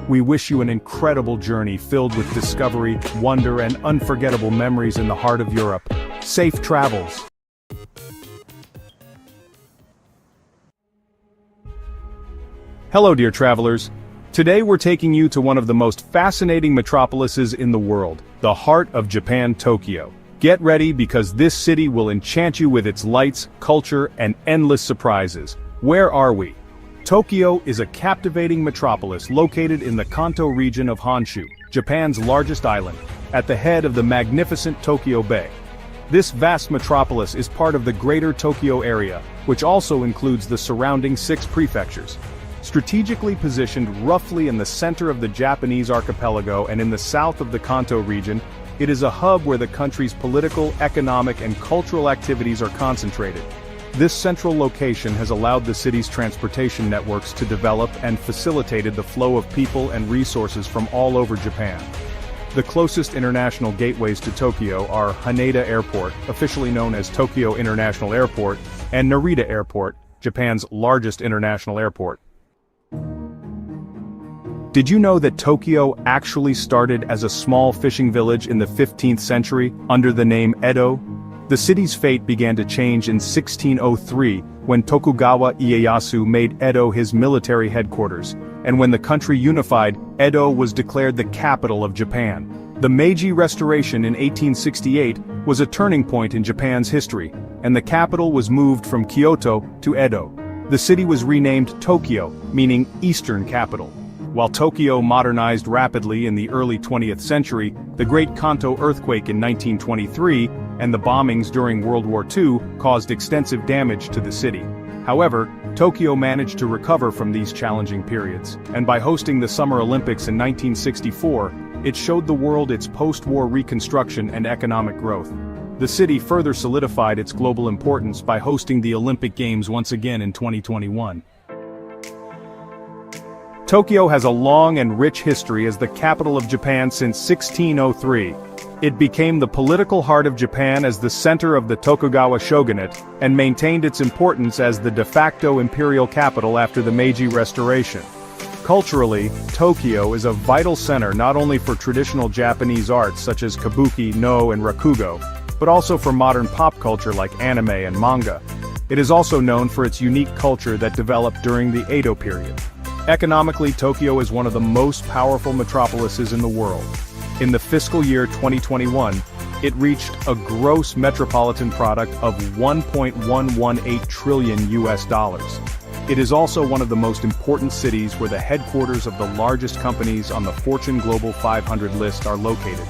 We wish you an incredible journey filled with discovery, wonder, and unforgettable memories in the heart of Europe. Safe travels! Hello dear travelers. Today we're taking you to one of the most fascinating metropolises in the world, the heart of Japan, Tokyo. Get ready because this city will enchant you with its lights, culture, and endless surprises. Where are we? Tokyo is a captivating metropolis located in the Kanto region of Honshu, Japan's largest island, at the head of the magnificent Tokyo Bay. This vast metropolis is part of the Greater Tokyo area, which also includes the surrounding 6 prefectures. Strategically positioned roughly in the center of the Japanese archipelago and in the south of the Kanto region, it is a hub where the country's political, economic, and cultural activities are concentrated. This central location has allowed the city's transportation networks to develop and facilitated the flow of people and resources from all over Japan. The closest international gateways to Tokyo are Haneda Airport, officially known as Tokyo International Airport, and Narita Airport, Japan's largest international airport. Did you know that Tokyo actually started as a small fishing village in the 15th century under the name Edo? The city's fate began to change in 1603 when Tokugawa Ieyasu made Edo his military headquarters, and when the country unified, Edo was declared the capital of Japan. The Meiji Restoration in 1868 was a turning point in Japan's history, and the capital was moved from Kyoto to Edo. The city was renamed Tokyo, meaning Eastern Capital. While Tokyo modernized rapidly in the early 20th century, the Great Kanto earthquake in 1923 and the bombings during World War II caused extensive damage to the city. However, Tokyo managed to recover from these challenging periods, and by hosting the Summer Olympics in 1964, it showed the world its post-war reconstruction and economic growth. The city further solidified its global importance by hosting the Olympic Games once again in 2021. Tokyo has a long and rich history as the capital of Japan since 1603. It became the political heart of Japan as the center of the Tokugawa shogunate, and maintained its importance as the de facto imperial capital after the Meiji Restoration. Culturally, Tokyo is a vital center not only for traditional Japanese arts such as kabuki, no, and rakugo, but also for modern pop culture like anime and manga. It is also known for its unique culture that developed during the Edo period. Economically, Tokyo is one of the most powerful metropolises in the world. In the fiscal year 2021, it reached a gross metropolitan product of $1.118 trillion. It is also one of the most important cities where the headquarters of the largest companies on the Fortune Global 500 list are located.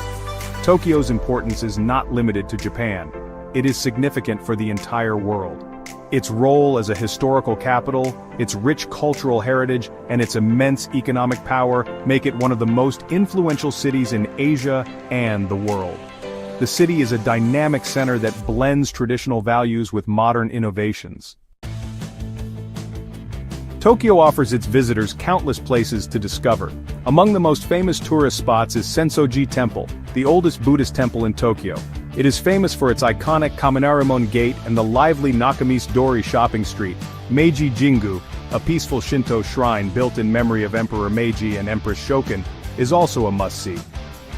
Tokyo's importance is not limited to Japan. It is significant for the entire world. Its role as a historical capital, its rich cultural heritage, and its immense economic power make it one of the most influential cities in Asia and the world. The city is a dynamic center that blends traditional values with modern innovations. Tokyo offers its visitors countless places to discover. Among the most famous tourist spots is Sensoji Temple, the oldest Buddhist temple in Tokyo. It is famous for its iconic Kaminarimon Gate and the lively Nakamichi-dori shopping street. Meiji Jingu, a peaceful Shinto shrine built in memory of Emperor Meiji and Empress Shokin, is also a must-see.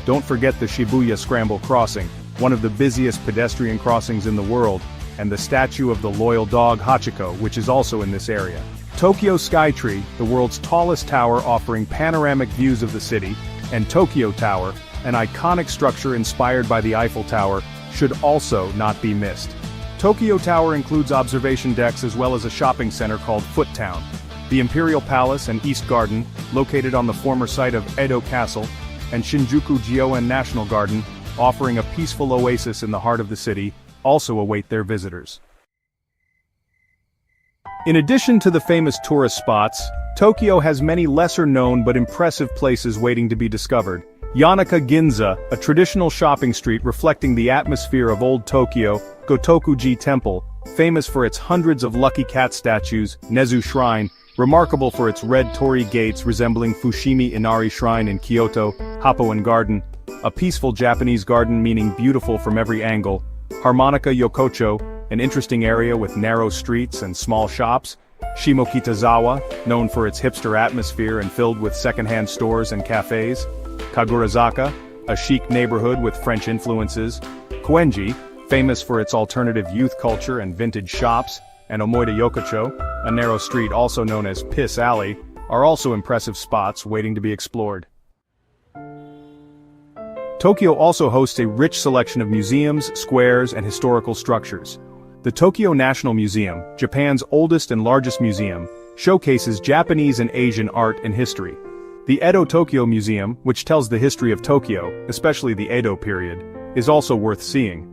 Don't forget the Shibuya Scramble Crossing, one of the busiest pedestrian crossings in the world, and the statue of the loyal dog Hachiko, which is also in this area. Tokyo Skytree, the world's tallest tower offering panoramic views of the city, and Tokyo Tower, an iconic structure inspired by the Eiffel Tower, should also not be missed. Tokyo Tower includes observation decks as well as a shopping center called Foot Town. The Imperial Palace and East Garden, located on the former site of Edo Castle, and Shinjuku Gyoen National Garden, offering a peaceful oasis in the heart of the city, also await their visitors. In addition to the famous tourist spots, Tokyo has many lesser-known but impressive places waiting to be discovered. Yanaka Ginza, a traditional shopping street reflecting the atmosphere of old Tokyo, Gotokuji Temple, famous for its hundreds of lucky cat statues, Nezu Shrine, remarkable for its red torii gates resembling Fushimi Inari Shrine in Kyoto, Happoen Garden, a peaceful Japanese garden meaning beautiful from every angle, Harmonica Yokocho, an interesting area with narrow streets and small shops, Shimokitazawa, known for its hipster atmosphere and filled with second-hand stores and cafes, Kagurazaka, a chic neighborhood with French influences, Koenji, famous for its alternative youth culture and vintage shops, and Omoida Yokocho, a narrow street also known as Piss Alley, are also impressive spots waiting to be explored. Tokyo also hosts a rich selection of museums, squares, and historical structures. The Tokyo National Museum, Japan's oldest and largest museum, showcases Japanese and Asian art and history. The Edo Tokyo Museum, which tells the history of Tokyo, especially the Edo period, is also worth seeing.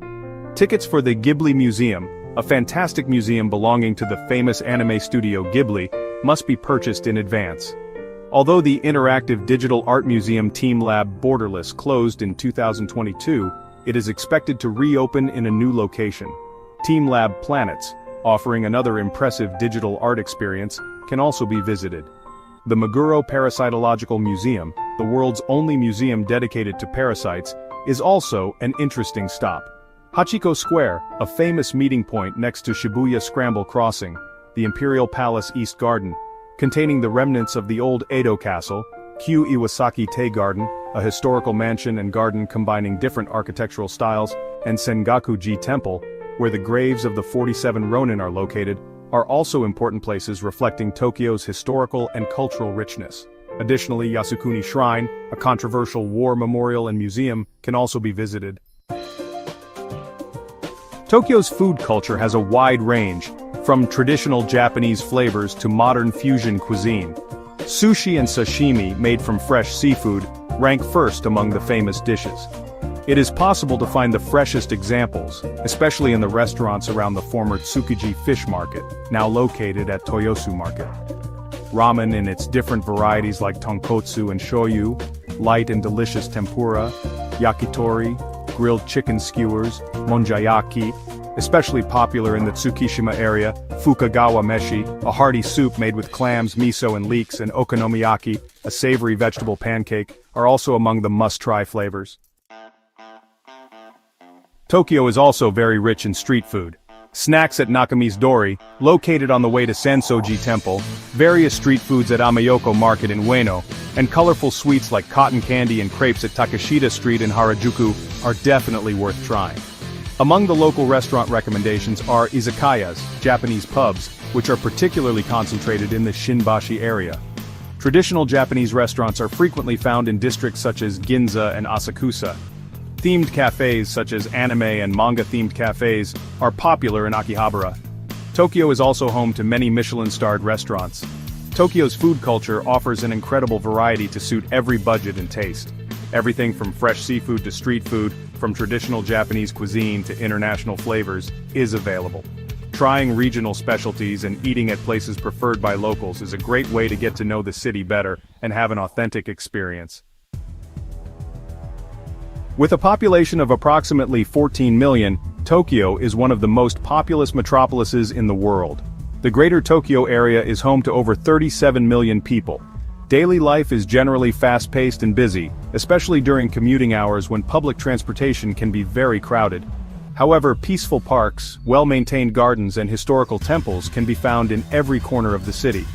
Tickets for the Ghibli Museum, a fantastic museum belonging to the famous anime studio Ghibli, must be purchased in advance. Although the interactive digital art museum Team Lab Borderless closed in 2022, it is expected to reopen in a new location. Team Lab Planets, offering another impressive digital art experience, can also be visited. The Meguro Parasitological Museum, the world's only museum dedicated to parasites, is also an interesting stop. Hachiko Square, a famous meeting point next to Shibuya Scramble Crossing, the Imperial Palace East Garden, containing the remnants of the old Edo Castle, Kyu Iwasaki Tei Garden, a historical mansion and garden combining different architectural styles, and Sengaku-ji Temple, where the graves of the 47 Ronin are located, are also important places reflecting Tokyo's historical and cultural richness. Additionally, Yasukuni Shrine, a controversial war memorial and museum, can also be visited. Tokyo's food culture has a wide range, from traditional Japanese flavors to modern fusion cuisine. Sushi and sashimi, made from fresh seafood, rank first among the famous dishes. It is possible to find the freshest examples, especially in the restaurants around the former Tsukiji Fish Market, now located at Toyosu Market. Ramen in its different varieties like tonkotsu and shoyu, light and delicious tempura, yakitori, grilled chicken skewers, monjayaki, especially popular in the Tsukishima area, Fukagawa meshi, a hearty soup made with clams, miso and leeks, and okonomiyaki, a savory vegetable pancake, are also among the must-try flavors. Tokyo is also very rich in street food. Snacks at Nakamichi-dori, located on the way to Sensoji Temple, various street foods at Amayoko Market in Ueno, and colorful sweets like cotton candy and crepes at Takeshita Street in Harajuku are definitely worth trying. Among the local restaurant recommendations are izakayas, Japanese pubs, which are particularly concentrated in the Shinbashi area. Traditional Japanese restaurants are frequently found in districts such as Ginza and Asakusa. Themed cafes such as anime and manga-themed cafes are popular in Akihabara. Tokyo is also home to many Michelin-starred restaurants. Tokyo's food culture offers an incredible variety to suit every budget and taste. Everything from fresh seafood to street food, from traditional Japanese cuisine to international flavors, is available. Trying regional specialties and eating at places preferred by locals is a great way to get to know the city better and have an authentic experience. With a population of approximately 14 million, Tokyo is one of the most populous metropolises in the world. The Greater Tokyo area is home to over 37 million people. Daily life is generally fast-paced and busy, especially during commuting hours when public transportation can be very crowded. However, peaceful parks, well-maintained gardens and historical temples can be found in every corner of the city.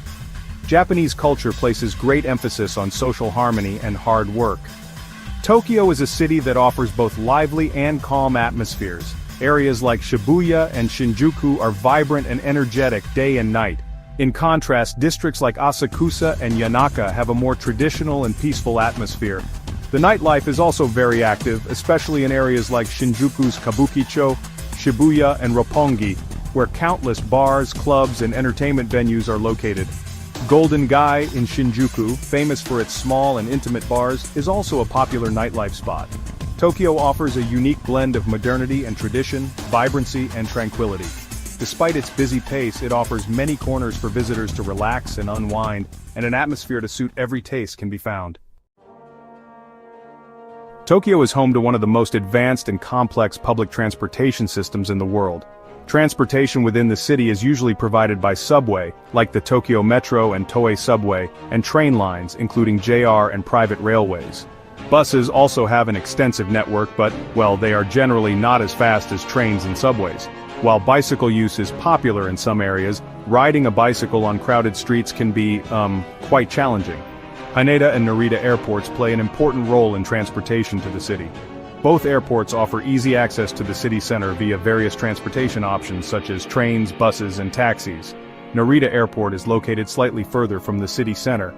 Japanese culture places great emphasis on social harmony and hard work. Tokyo is a city that offers both lively and calm atmospheres. Areas like Shibuya and Shinjuku are vibrant and energetic day and night. In contrast, districts like Asakusa and Yanaka have a more traditional and peaceful atmosphere. The nightlife is also very active, especially in areas like Shinjuku's Kabukicho, Shibuya and Roppongi, where countless bars, clubs and entertainment venues are located. Golden Gai in Shinjuku, famous for its small and intimate bars, is also a popular nightlife spot. Tokyo offers a unique blend of modernity and tradition, vibrancy and tranquility. Despite its busy pace, it offers many corners for visitors to relax and unwind, and an atmosphere to suit every taste can be found. Tokyo is home to one of the most advanced and complex public transportation systems in the world. Transportation within the city is usually provided by subway, like the Tokyo Metro and Toei Subway, and train lines, including JR and private railways. Buses also have an extensive network but, well, they are generally not as fast as trains and subways. While bicycle use is popular in some areas, riding a bicycle on crowded streets can be, quite challenging. Haneda and Narita airports play an important role in transportation to the city. Both airports offer easy access to the city center via various transportation options such as trains, buses, and taxis. Narita Airport is located slightly further from the city center.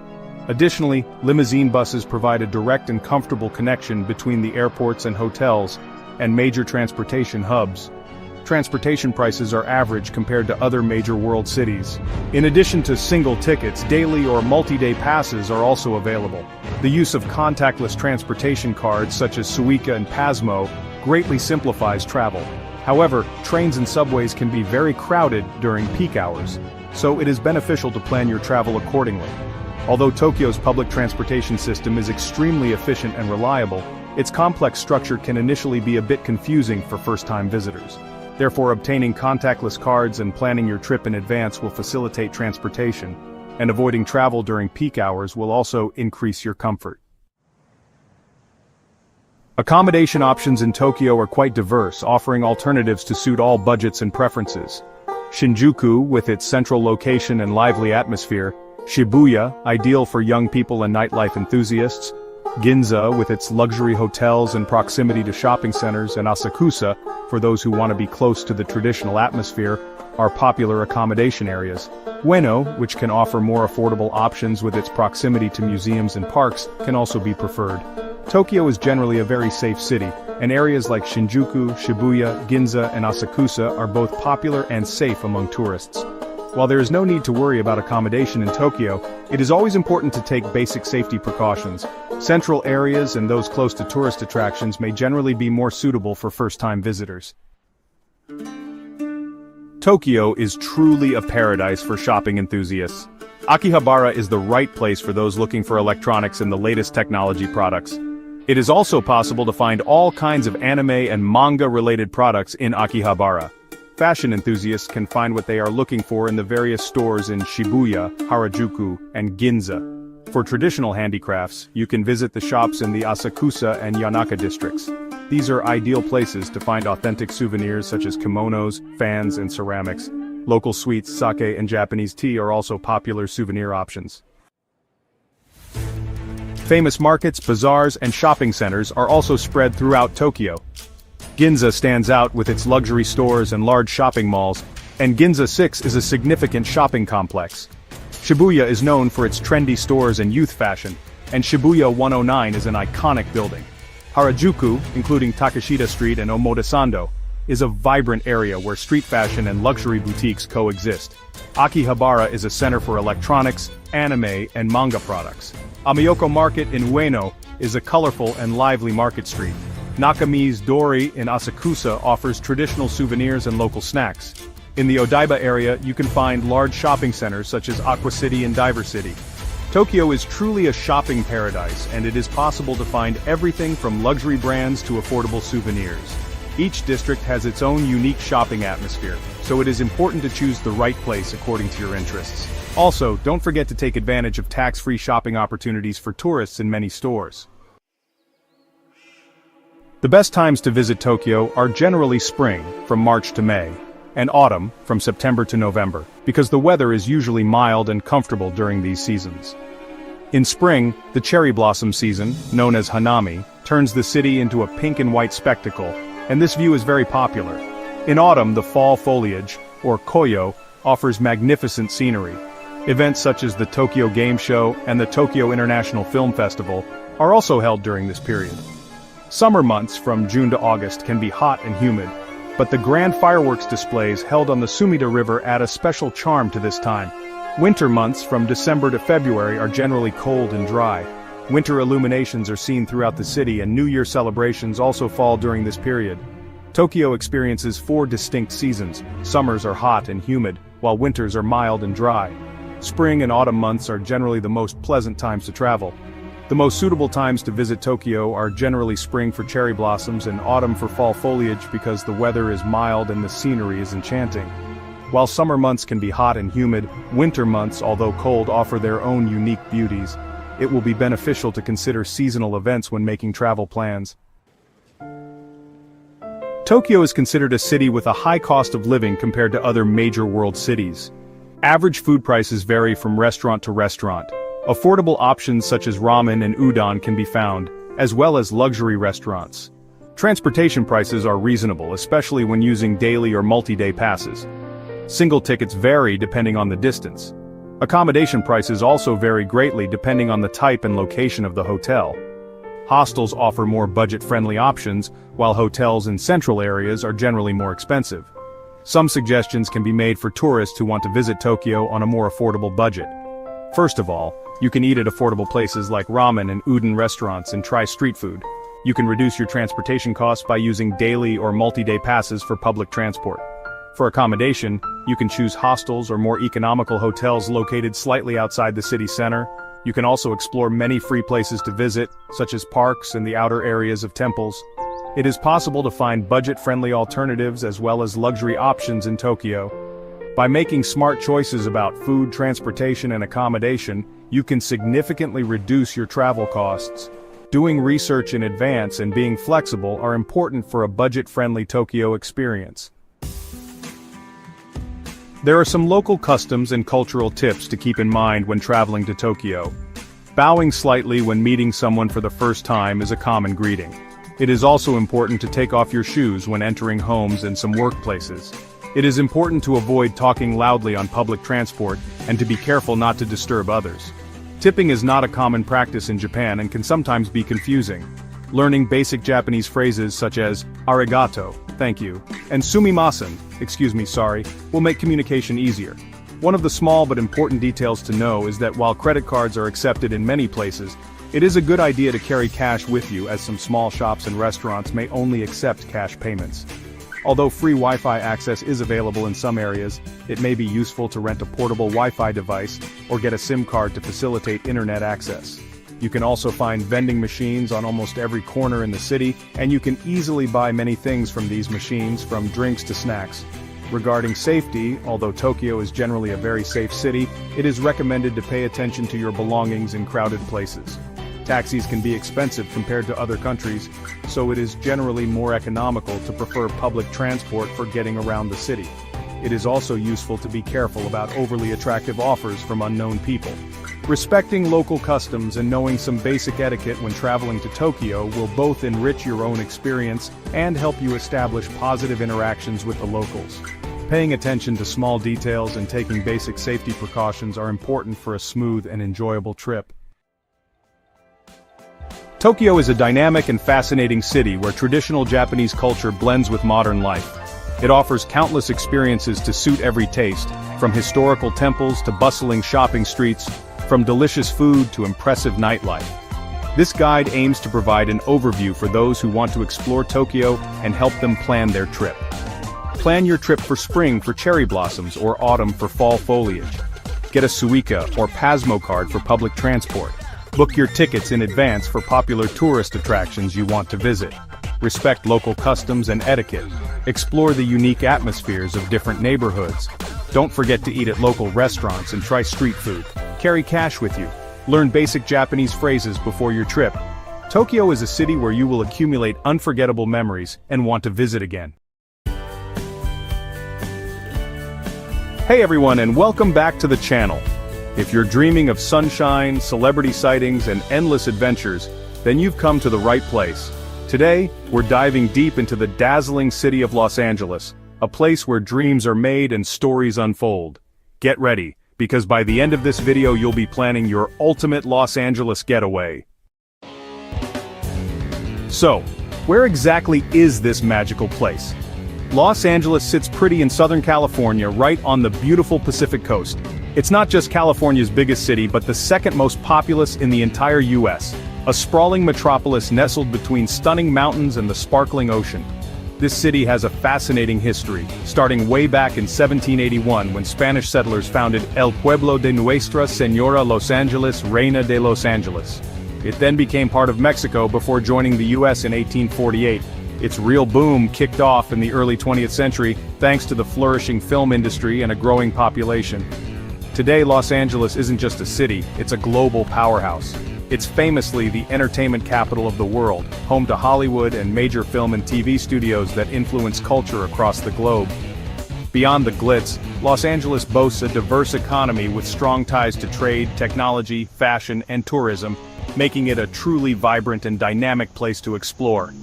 Additionally, limousine buses provide a direct and comfortable connection between the airports and hotels and major transportation hubs. Transportation prices are average compared to other major world cities. In addition to single tickets, daily or multi-day passes are also available. The use of contactless transportation cards such as Suica and Pasmo greatly simplifies travel. However, trains and subways can be very crowded during peak hours, so it is beneficial to plan your travel accordingly. Although Tokyo's public transportation system is extremely efficient and reliable, its complex structure can initially be a bit confusing for first-time visitors. Therefore, obtaining contactless cards and planning your trip in advance will facilitate transportation, and avoiding travel during peak hours will also increase your comfort. Accommodation options in Tokyo are quite diverse, offering alternatives to suit all budgets and preferences. Shinjuku, with its central location and lively atmosphere, Shibuya, ideal for young people and nightlife enthusiasts, Ginza, with its luxury hotels and proximity to shopping centers, and Asakusa, for those who want to be close to the traditional atmosphere, are popular accommodation areas. Ueno, which can offer more affordable options with its proximity to museums and parks, can also be preferred. Tokyo is generally a very safe city, and areas like Shinjuku, Shibuya, Ginza, and Asakusa are both popular and safe among tourists. While there is no need to worry about accommodation in Tokyo, it is always important to take basic safety precautions. Central areas and those close to tourist attractions may generally be more suitable for first-time visitors. Tokyo is truly a paradise for shopping enthusiasts. Akihabara is the right place for those looking for electronics and the latest technology products. It is also possible to find all kinds of anime and manga-related products in Akihabara. Fashion enthusiasts can find what they are looking for in the various stores in Shibuya, Harajuku, and Ginza. For traditional handicrafts, you can visit the shops in the Asakusa and Yanaka districts. These are ideal places to find authentic souvenirs such as kimonos, fans, and ceramics. Local sweets, sake, and Japanese tea are also popular souvenir options. Famous markets, bazaars, and shopping centers are also spread throughout Tokyo. Ginza stands out with its luxury stores and large shopping malls, and Ginza 6 is a significant shopping complex. Shibuya is known for its trendy stores and youth fashion, and Shibuya 109 is an iconic building. Harajuku, including Takeshita Street and Omotesando, is a vibrant area where street fashion and luxury boutiques coexist. Akihabara is a center for electronics, anime, and manga products. Amiyoko Market in Ueno is a colorful and lively market street. Nakami's Dori in Asakusa offers traditional souvenirs and local snacks. In the Odaiba area, you can find large shopping centers such as Aqua City and Diver City. Tokyo is truly a shopping paradise, and it is possible to find everything from luxury brands to affordable souvenirs. Each district has its own unique shopping atmosphere, so it is important to choose the right place according to your interests. Also, don't forget to take advantage of tax-free shopping opportunities for tourists in many stores. The best times to visit Tokyo are generally spring, from March to May, and autumn, from September to November, because the weather is usually mild and comfortable during these seasons. In spring, the cherry blossom season, known as Hanami, turns the city into a pink and white spectacle, and this view is very popular. In autumn, the fall foliage, or koyo, offers magnificent scenery. Events such as the Tokyo Game Show and the Tokyo International Film Festival are also held during this period. Summer months from June to August can be hot and humid, but the grand fireworks displays held on the Sumida River add a special charm to this time. Winter months from December to February are generally cold and dry. Winter illuminations are seen throughout the city, and New Year celebrations also fall during this period. Tokyo experiences 4 distinct seasons. Summers are hot and humid, while winters are mild and dry. Spring and autumn months are generally the most pleasant times to travel. The most suitable times to visit Tokyo are generally spring for cherry blossoms and autumn for fall foliage because the weather is mild and the scenery is enchanting. While summer months can be hot and humid, winter months, although cold, offer their own unique beauties. It will be beneficial to consider seasonal events when making travel plans. Tokyo is considered a city with a high cost of living compared to other major world cities. Average food prices vary from restaurant to restaurant. Affordable options such as ramen and udon can be found, as well as luxury restaurants. Transportation prices are reasonable, especially when using daily or multi-day passes. Single tickets vary depending on the distance. Accommodation prices also vary greatly depending on the type and location of the hotel. Hostels offer more budget-friendly options, while hotels in central areas are generally more expensive. Some suggestions can be made for tourists who want to visit Tokyo on a more affordable budget. First of all, you can eat at affordable places like ramen and udon restaurants and try street food. You can reduce your transportation costs by using daily or multi-day passes for public transport. For accommodation, you can choose hostels or more economical hotels located slightly outside the city center. You can also explore many free places to visit, such as parks and the outer areas of temples. It is possible to find budget-friendly alternatives as well as luxury options in Tokyo. By making smart choices about food, transportation, and accommodation, you can significantly reduce your travel costs. Doing research in advance and being flexible are important for a budget-friendly Tokyo experience. There are some local customs and cultural tips to keep in mind when traveling to Tokyo. Bowing slightly when meeting someone for the first time is a common greeting. It is also important to take off your shoes when entering homes and some workplaces. It is important to avoid talking loudly on public transport and to be careful not to disturb others. Tipping is not a common practice in Japan and can sometimes be confusing. Learning basic Japanese phrases such as arigato, thank you, and sumimasen, excuse me, sorry, will make communication easier. One of the small but important details to know is that while credit cards are accepted in many places, it is a good idea to carry cash with you, as some small shops and restaurants may only accept cash payments. Although free Wi-Fi access is available in some areas, it may be useful to rent a portable Wi-Fi device or get a SIM card to facilitate internet access. You can also find vending machines on almost every corner in the city, and you can easily buy many things from these machines, from drinks to snacks. Regarding safety, although Tokyo is generally a very safe city, it is recommended to pay attention to your belongings in crowded places. Taxis can be expensive compared to other countries, so it is generally more economical to prefer public transport for getting around the city. It is also useful to be careful about overly attractive offers from unknown people. Respecting local customs and knowing some basic etiquette when traveling to Tokyo will both enrich your own experience and help you establish positive interactions with the locals. Paying attention to small details and taking basic safety precautions are important for a smooth and enjoyable trip. Tokyo is a dynamic and fascinating city where traditional Japanese culture blends with modern life. It offers countless experiences to suit every taste, from historical temples to bustling shopping streets, from delicious food to impressive nightlife. This guide aims to provide an overview for those who want to explore Tokyo and help them plan their trip. Plan your trip for spring for cherry blossoms or autumn for fall foliage. Get a Suica or Pasmo card for public transport. Book your tickets in advance for popular tourist attractions you want to visit. Respect local customs and etiquette. Explore the unique atmospheres of different neighborhoods. Don't forget to eat at local restaurants and try street food. Carry cash with you. Learn basic Japanese phrases before your trip. Tokyo is a city where you will accumulate unforgettable memories and want to visit again. Hey everyone, and welcome back to the channel. If you're dreaming of sunshine, celebrity sightings, and endless adventures, then you've come to the right place. Today, we're diving deep into the dazzling city of Los Angeles, a place where dreams are made and stories unfold. Get ready, because by the end of this video you'll be planning your ultimate Los Angeles getaway. So, where exactly is this magical place? Los Angeles sits pretty in Southern California, right on the beautiful Pacific coast. It's not just California's biggest city, but the second most populous in the entire US. A sprawling metropolis nestled between stunning mountains and the sparkling ocean. This city has a fascinating history, starting way back in 1781 when Spanish settlers founded El Pueblo de Nuestra Señora Los Angeles, Reina de Los Angeles. It then became part of Mexico before joining the US in 1848. Its real boom kicked off in the early 20th century, thanks to the flourishing film industry and a growing population. Today, Los Angeles isn't just a city, it's a global powerhouse. It's famously the entertainment capital of the world, home to Hollywood and major film and TV studios that influence culture across the globe. Beyond the glitz, Los Angeles boasts a diverse economy with strong ties to trade, technology, fashion, and tourism, making it a truly vibrant and dynamic place to explore.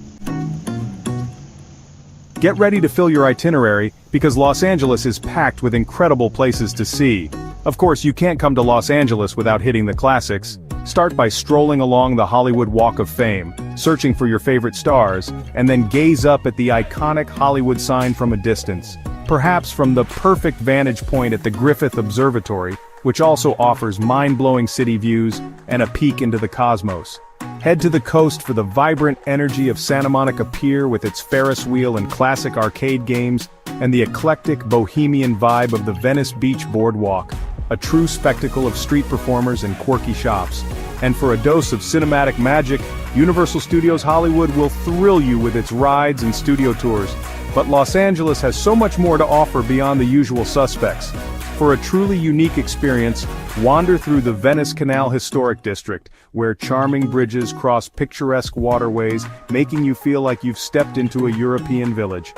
Get ready to fill your itinerary, because Los Angeles is packed with incredible places to see. Of course, you can't come to Los Angeles without hitting the classics. Start by strolling along the Hollywood Walk of Fame, searching for your favorite stars, and then gaze up at the iconic Hollywood sign from a distance. Perhaps from the perfect vantage point at the Griffith Observatory, which also offers mind-blowing city views and a peek into the cosmos. Head to the coast for the vibrant energy of Santa Monica Pier with its Ferris wheel and classic arcade games, and the eclectic bohemian vibe of the Venice Beach Boardwalk, a true spectacle of street performers and quirky shops. And for a dose of cinematic magic, Universal Studios Hollywood will thrill you with its rides and studio tours. But Los Angeles has so much more to offer beyond the usual suspects. For a truly unique experience, wander through the Venice Canal Historic District, where charming bridges cross picturesque waterways, making you feel like you've stepped into a European village.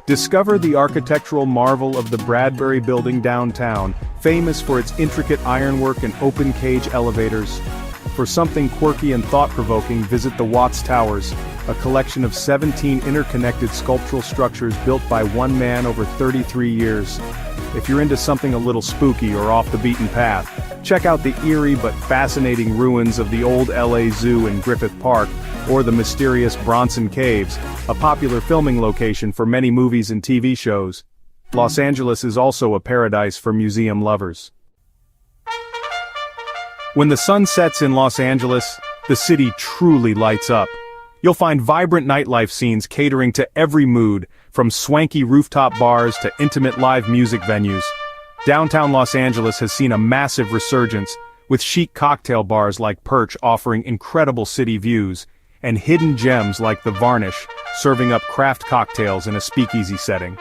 Discover the architectural marvel of the Bradbury Building downtown, famous for its intricate ironwork and open-cage elevators. For something quirky and thought-provoking, visit the Watts Towers, a collection of 17 interconnected sculptural structures built by one man over 33 years. If you're into something a little spooky or off the beaten path, check out the eerie but fascinating ruins of the old LA Zoo in Griffith Park, or the mysterious Bronson Caves, a popular filming location for many movies and TV shows. Los Angeles is also a paradise for museum lovers. When the sun sets in Los Angeles, the city truly lights up. You'll find vibrant nightlife scenes catering to every mood, from swanky rooftop bars to intimate live music venues. Downtown Los Angeles has seen a massive resurgence, with chic cocktail bars like Perch offering incredible city views, and hidden gems like the Varnish serving up craft cocktails in a speakeasy setting.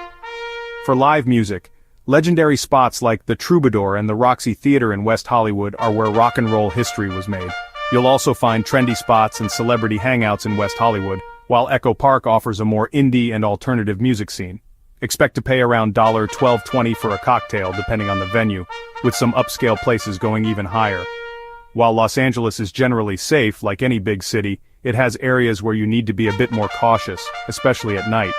For live music, legendary spots like the Troubadour and the Roxy Theater in West Hollywood are where rock and roll history was made. You'll also find trendy spots and celebrity hangouts in West Hollywood, while Echo Park offers a more indie and alternative music scene. Expect to pay around $12.20 for a cocktail depending on the venue, with some upscale places going even higher. While Los Angeles is generally safe, like any big city, it has areas where you need to be a bit more cautious, especially at night.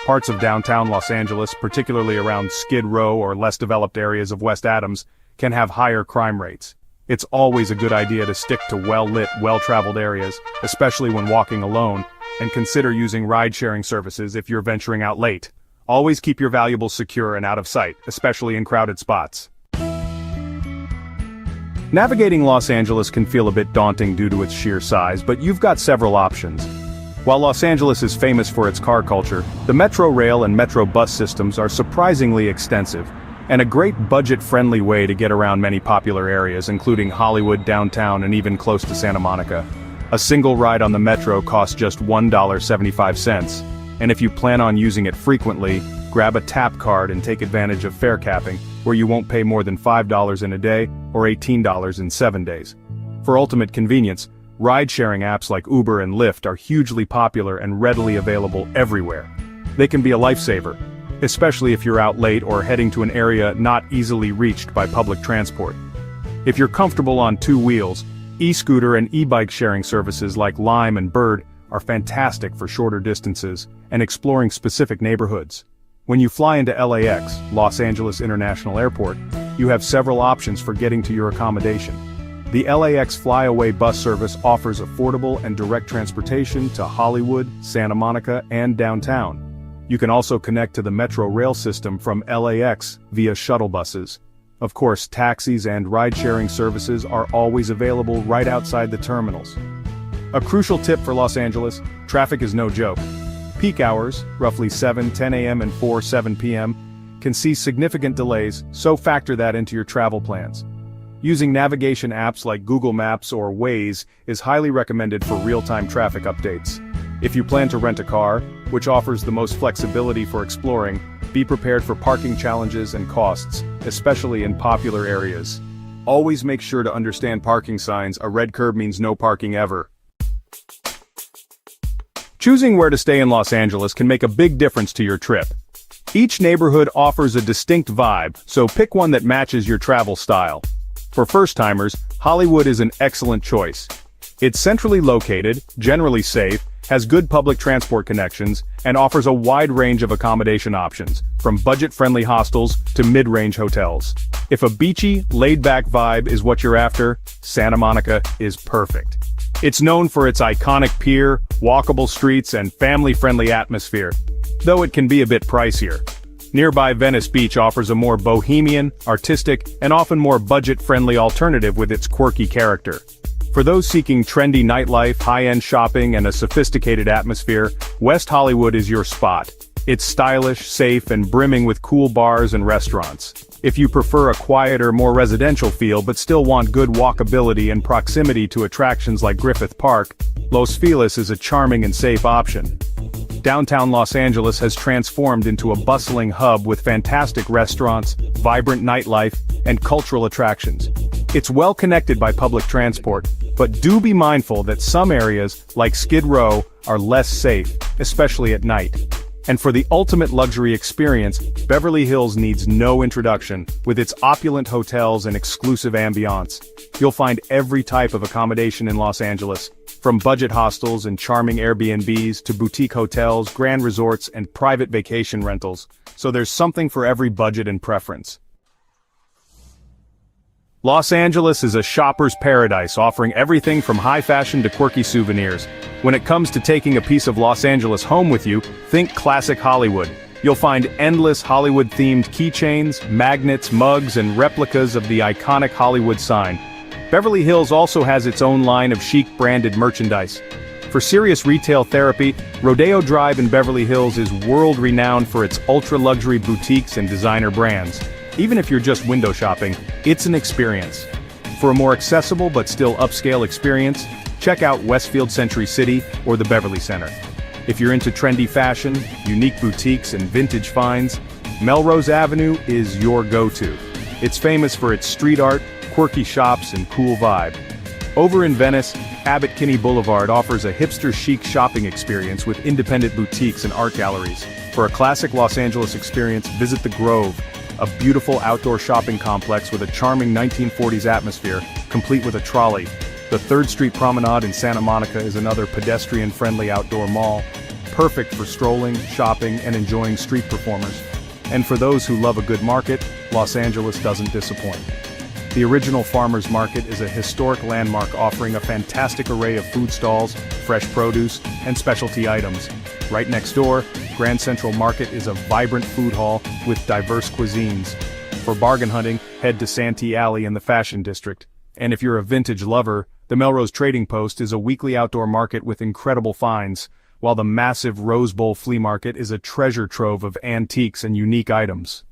Parts of downtown Los Angeles, particularly around Skid Row or less developed areas of West Adams, can have higher crime rates. It's always a good idea to stick to well-lit, well-traveled areas, especially when walking alone, and consider using ride-sharing services if you're venturing out late. Always keep your valuables secure and out of sight, especially in crowded spots. Navigating Los Angeles can feel a bit daunting due to its sheer size, but you've got several options. While Los Angeles is famous for its car culture, the metro rail and metro bus systems are surprisingly extensive, and a great budget-friendly way to get around many popular areas including Hollywood, downtown, and even close to Santa Monica. A single ride on the metro costs just $1.75, and if you plan on using it frequently, grab a tap card and take advantage of fare capping, where you won't pay more than $5 in a day or $18 in 7 days. For ultimate convenience, ride-sharing apps like Uber and Lyft are hugely popular and readily available everywhere. They can be a lifesaver, especially if you're out late or heading to an area not easily reached by public transport. If you're comfortable on two wheels, e-scooter and e-bike sharing services like Lime and Bird are fantastic for shorter distances and exploring specific neighborhoods. When you fly into LAX, Los Angeles International Airport, you have several options for getting to your accommodation. The LAX Flyaway bus service offers affordable and direct transportation to Hollywood, Santa Monica, and downtown. You can also connect to the metro rail system from LAX via shuttle buses. Of course, taxis and ride-sharing services are always available right outside the terminals. A crucial tip for Los Angeles: traffic is no joke. Peak hours, roughly 7:10 a.m. and 4:07 p.m., can see significant delays, so factor that into your travel plans. Using navigation apps like Google Maps or Waze is highly recommended for real-time traffic updates. If you plan to rent a car, which offers the most flexibility for exploring, be prepared for parking challenges and costs, especially in popular areas. Always make sure to understand parking signs. A red curb means no parking ever. Choosing where to stay in Los Angeles can make a big difference to your trip. Each neighborhood offers a distinct vibe, so pick one that matches your travel style. For first-timers, Hollywood is an excellent choice. It's centrally located, generally safe, has good public transport connections, and offers a wide range of accommodation options, from budget-friendly hostels to mid-range hotels. If a beachy, laid-back vibe is what you're after, Santa Monica is perfect. It's known for its iconic pier, walkable streets, and family-friendly atmosphere, though it can be a bit pricier. Nearby Venice Beach offers a more bohemian, artistic, and often more budget-friendly alternative with its quirky character. For those seeking trendy nightlife, high-end shopping, and a sophisticated atmosphere, West Hollywood is your spot. It's stylish, safe, and brimming with cool bars and restaurants. If you prefer a quieter, more residential feel but still want good walkability and proximity to attractions like Griffith Park, Los Feliz is a charming and safe option. Downtown Los Angeles has transformed into a bustling hub with fantastic restaurants, vibrant nightlife, and cultural attractions. It's well connected by public transport, but do be mindful that some areas, like Skid Row, are less safe, especially at night. And for the ultimate luxury experience, Beverly Hills needs no introduction, with its opulent hotels and exclusive ambiance. You'll find every type of accommodation in Los Angeles, from budget hostels and charming Airbnbs to boutique hotels, grand resorts, and private vacation rentals, so there's something for every budget and preference. Los Angeles is a shopper's paradise, offering everything from high fashion to quirky souvenirs. When it comes to taking a piece of Los Angeles home with you, think classic Hollywood. You'll find endless Hollywood-themed keychains, magnets, mugs, and replicas of the iconic Hollywood sign. Beverly Hills also has its own line of chic-branded merchandise. For serious retail therapy, Rodeo Drive in Beverly Hills is world-renowned for its ultra-luxury boutiques and designer brands. Even if you're just window shopping, it's an experience. For a more accessible but still upscale experience, check out Westfield Century City or the Beverly Center. If you're into trendy fashion, unique boutiques, and vintage finds, Melrose Avenue is your go-to. It's famous for its street art, quirky shops, and cool vibe. Over in Venice, Abbot Kinney Boulevard offers a hipster-chic shopping experience with independent boutiques and art galleries. For a classic Los Angeles experience, visit The Grove, a beautiful outdoor shopping complex with a charming 1940s atmosphere, complete with a trolley. The 3rd Street Promenade in Santa Monica is another pedestrian-friendly outdoor mall, perfect for strolling, shopping, and enjoying street performers. And for those who love a good market, Los Angeles doesn't disappoint. The original Farmers Market is a historic landmark offering a fantastic array of food stalls, fresh produce, and specialty items. Right next door, Grand Central Market is a vibrant food hall with diverse cuisines. For bargain hunting, head to Santee Alley in the Fashion District. And if you're a vintage lover, the Melrose Trading Post is a weekly outdoor market with incredible finds. while the massive Rose Bowl flea market is a treasure trove of antiques and unique items.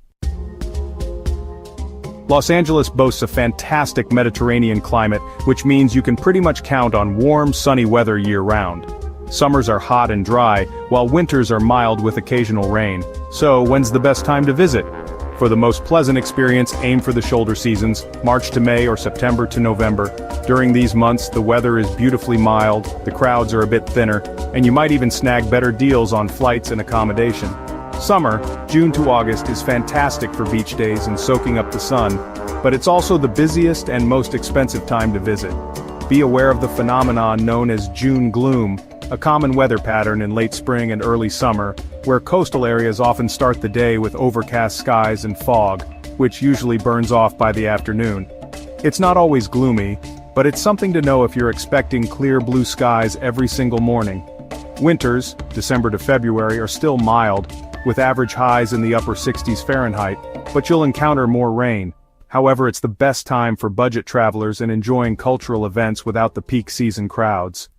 Los Angeles boasts a fantastic Mediterranean climate, which means you can pretty much count on warm, sunny weather year-round. Summers are hot and dry, while winters are mild with occasional rain. So, when's the best time to visit? For the most pleasant experience, aim for the shoulder seasons, March to May or September to November. During these months, the weather is beautifully mild, the crowds are a bit thinner, and you might even snag better deals on flights and accommodation. Summer, June to August, is fantastic for beach days and soaking up the sun, but it's also the busiest and most expensive time to visit. Be aware of the phenomenon known as June gloom, a common weather pattern in late spring and early summer, where coastal areas often start the day with overcast skies and fog, which usually burns off by the afternoon. It's not always gloomy, but it's something to know if you're expecting clear blue skies every single morning. Winters, December to February, are still mild, with average highs in the upper 60s Fahrenheit, but you'll encounter more rain. However, it's the best time for budget travelers and enjoying cultural events without the peak season crowds.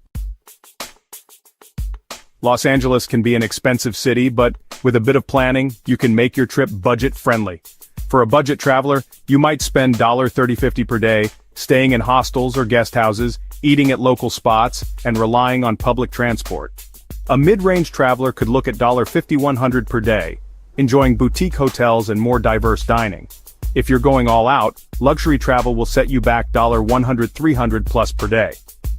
Los Angeles can be an expensive city, but with a bit of planning, you can make your trip budget-friendly. For a budget traveler, you might spend $30-50 per day, staying in hostels or guest houses, eating at local spots, and relying on public transport. A mid-range traveler could look at $50-100 per day, enjoying boutique hotels and more diverse dining. If you're going all out, luxury travel will set you back $100-300 plus per day.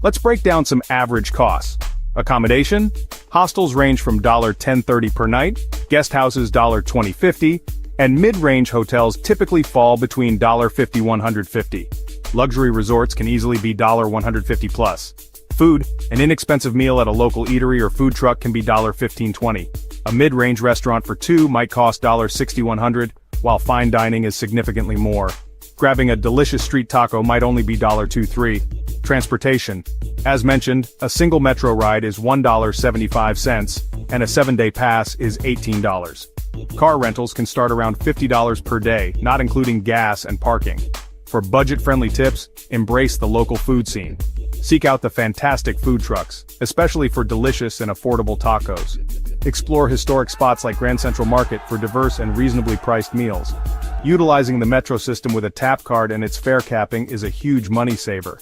Let's break down some average costs. Accommodation? Hostels range from $10-30 per night, guest houses $20-50, and mid-range hotels typically fall between $50-150. Luxury resorts can easily be $150 plus. Food, an inexpensive meal at a local eatery or food truck can be $15-20. A mid-range restaurant for two might cost $60-100, while fine dining is significantly more. Grabbing a delicious street taco might only be $2-3. Transportation. As mentioned, a single metro ride is $1.75, and a 7-day pass is $18. Car rentals can start around $50 per day, not including gas and parking. For budget-friendly tips, embrace the local food scene. Seek out the fantastic food trucks, especially for delicious and affordable tacos. Explore historic spots like Grand Central Market for diverse and reasonably priced meals. Utilizing the metro system with a tap card and its fare capping is a huge money saver.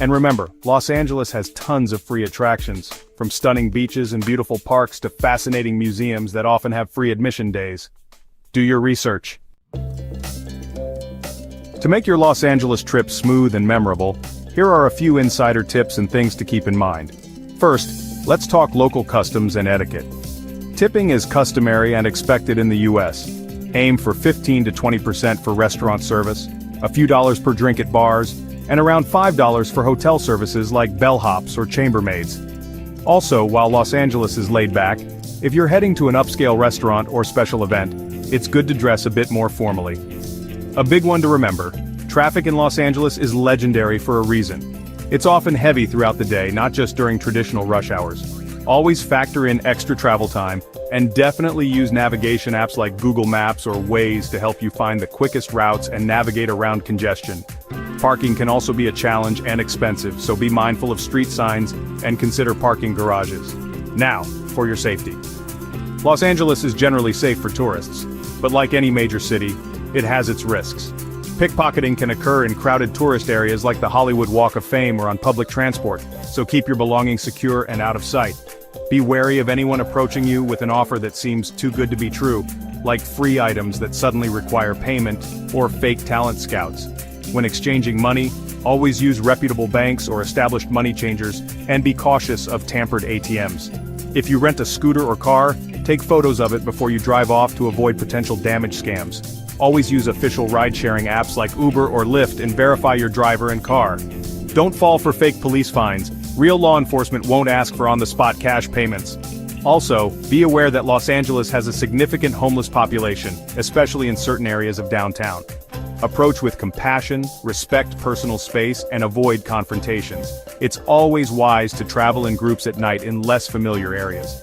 And remember, Los Angeles has tons of free attractions, from stunning beaches and beautiful parks to fascinating museums that often have free admission days. Do your research. To make your Los Angeles trip smooth and memorable, here are a few insider tips and things to keep in mind. First, let's talk local customs and etiquette. Tipping is customary and expected in the US. Aim for 15-20% for restaurant service, a few dollars per drink at bars, and around $5 for hotel services like bellhops or chambermaids. Also, while Los Angeles is laid back, if you're heading to an upscale restaurant or special event, it's good to dress a bit more formally. A big one to remember, traffic in Los Angeles is legendary for a reason. It's often heavy throughout the day, not just during traditional rush hours. Always factor in extra travel time, and definitely use navigation apps like Google Maps or Waze to help you find the quickest routes and navigate around congestion. Parking can also be a challenge and expensive, so be mindful of street signs and consider parking garages. Now, for your safety. Los Angeles is generally safe for tourists, but like any major city, it has its risks. Pickpocketing can occur in crowded tourist areas like the Hollywood Walk of Fame or on public transport, so keep your belongings secure and out of sight. Be wary of anyone approaching you with an offer that seems too good to be true, like free items that suddenly require payment or fake talent scouts. When exchanging money, always use reputable banks or established money changers, and be cautious of tampered ATMs. If you rent a scooter or car, take photos of it before you drive off to avoid potential damage scams. Always use official ride-sharing apps like Uber or Lyft and verify your driver and car. Don't fall for fake police fines. Real law enforcement won't ask for on-the-spot cash payments. Also, be aware that Los Angeles has a significant homeless population, especially in certain areas of downtown. Approach with compassion, respect personal space, and avoid confrontations. It's always wise to travel in groups at night in less familiar areas.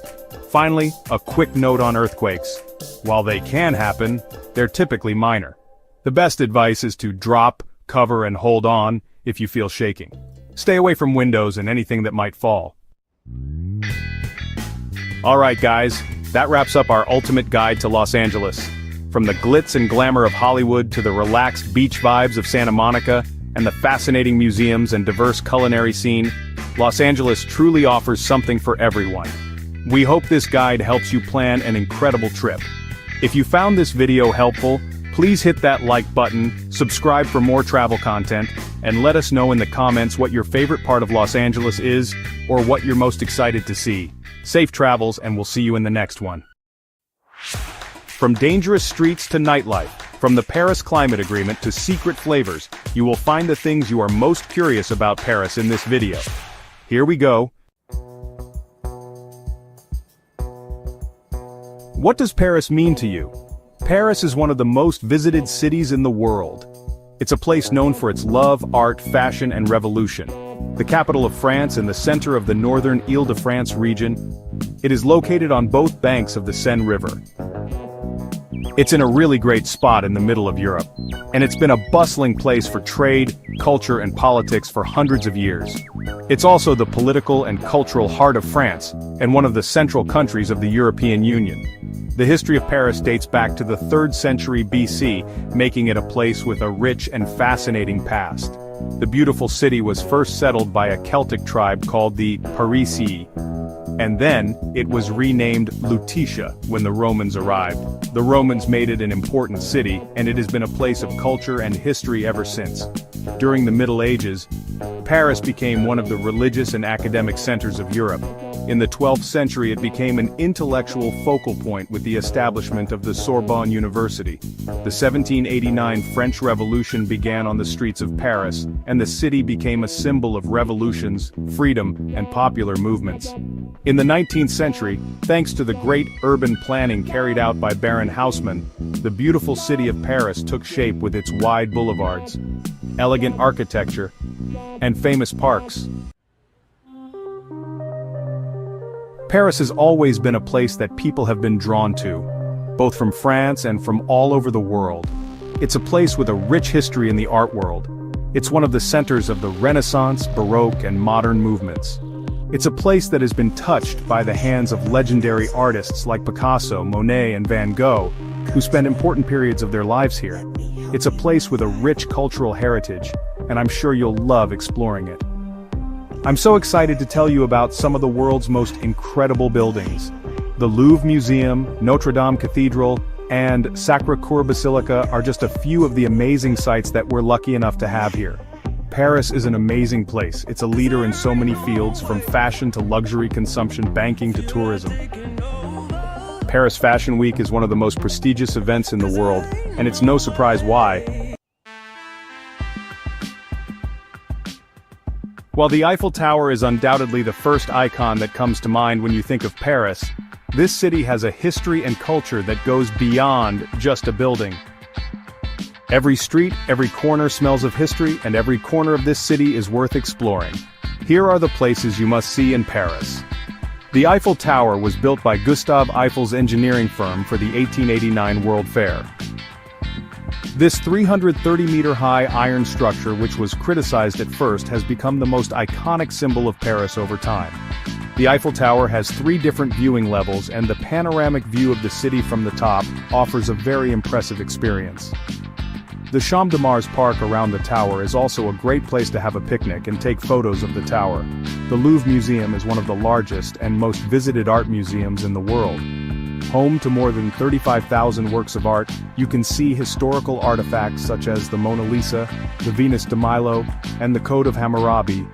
Finally, a quick note on earthquakes. While they can happen, they're typically minor. The best advice is to drop, cover, and hold on if you feel shaking. Stay away from windows and anything that might fall. Alright guys, that wraps up our ultimate guide to Los Angeles. From the glitz and glamour of Hollywood to the relaxed beach vibes of Santa Monica, and the fascinating museums and diverse culinary scene, Los Angeles truly offers something for everyone. We hope this guide helps you plan an incredible trip. If you found this video helpful, please hit that like button, subscribe for more travel content, and let us know in the comments what your favorite part of Los Angeles is, or what you're most excited to see. Safe travels, and we'll see you in the next one. From dangerous streets to nightlife, from the Paris Climate Agreement to secret flavors, you will find the things you are most curious about Paris in this video. Here we go. What does Paris mean to you? Paris is one of the most visited cities in the world. It's a place known for its love, art, fashion, and revolution. The capital of France and the center of the northern Île-de-France region, it is located on both banks of the Seine River. It's in a really great spot in the middle of Europe, and it's been a bustling place for trade, culture, and politics for hundreds of years. It's also the political and cultural heart of France, and one of the central countries of the European Union. The history of Paris dates back to the 3rd century BC, making it a place with a rich and fascinating past. The beautiful city was first settled by a Celtic tribe called the Parisii, and then it was renamed Lutetia when the Romans arrived. The Romans made it an important city, and it has been a place of culture and history ever since. During the Middle Ages, Paris became one of the religious and academic centers of Europe. In the 12th century it became an intellectual focal point with the establishment of the Sorbonne University. The 1789 French Revolution began on the streets of Paris, and the city became a symbol of revolutions, freedom, and popular movements. In the 19th century, thanks to the great urban planning carried out by Baron Haussmann, the beautiful city of Paris took shape with its wide boulevards, elegant architecture, and famous parks. Paris has always been a place that people have been drawn to, both from France and from all over the world. It's a place with a rich history in the art world. It's one of the centers of the Renaissance, Baroque, and modern movements. It's a place that has been touched by the hands of legendary artists like Picasso, Monet, and Van Gogh, who spent important periods of their lives here. It's a place with a rich cultural heritage, and I'm sure you'll love exploring it. I'm so excited to tell you about some of the world's most incredible buildings. The Louvre Museum, Notre Dame Cathedral, and Sacré-Cœur Basilica are just a few of the amazing sights that we're lucky enough to have here. Paris is an amazing place. It's a leader in so many fields, from fashion to luxury consumption, banking to tourism. Paris Fashion Week is one of the most prestigious events in the world, and it's no surprise why. While the Eiffel Tower is undoubtedly the first icon that comes to mind when you think of Paris, this city has a history and culture that goes beyond just a building. Every street, every corner smells of history, and every corner of this city is worth exploring. Here are the places you must see in Paris. The Eiffel Tower was built by Gustave Eiffel's engineering firm for the 1889 World Fair. This 330-meter-high iron structure, which was criticized at first, has become the most iconic symbol of Paris over time. The Eiffel Tower has 3 different viewing levels, and the panoramic view of the city from the top offers a very impressive experience. The Champ de Mars Park around the tower is also a great place to have a picnic and take photos of the tower. The Louvre Museum is one of the largest and most visited art museums in the world. Home to more than 35,000 works of art, you can see historical artifacts such as the Mona Lisa, the Venus de Milo, and the Code of Hammurabi.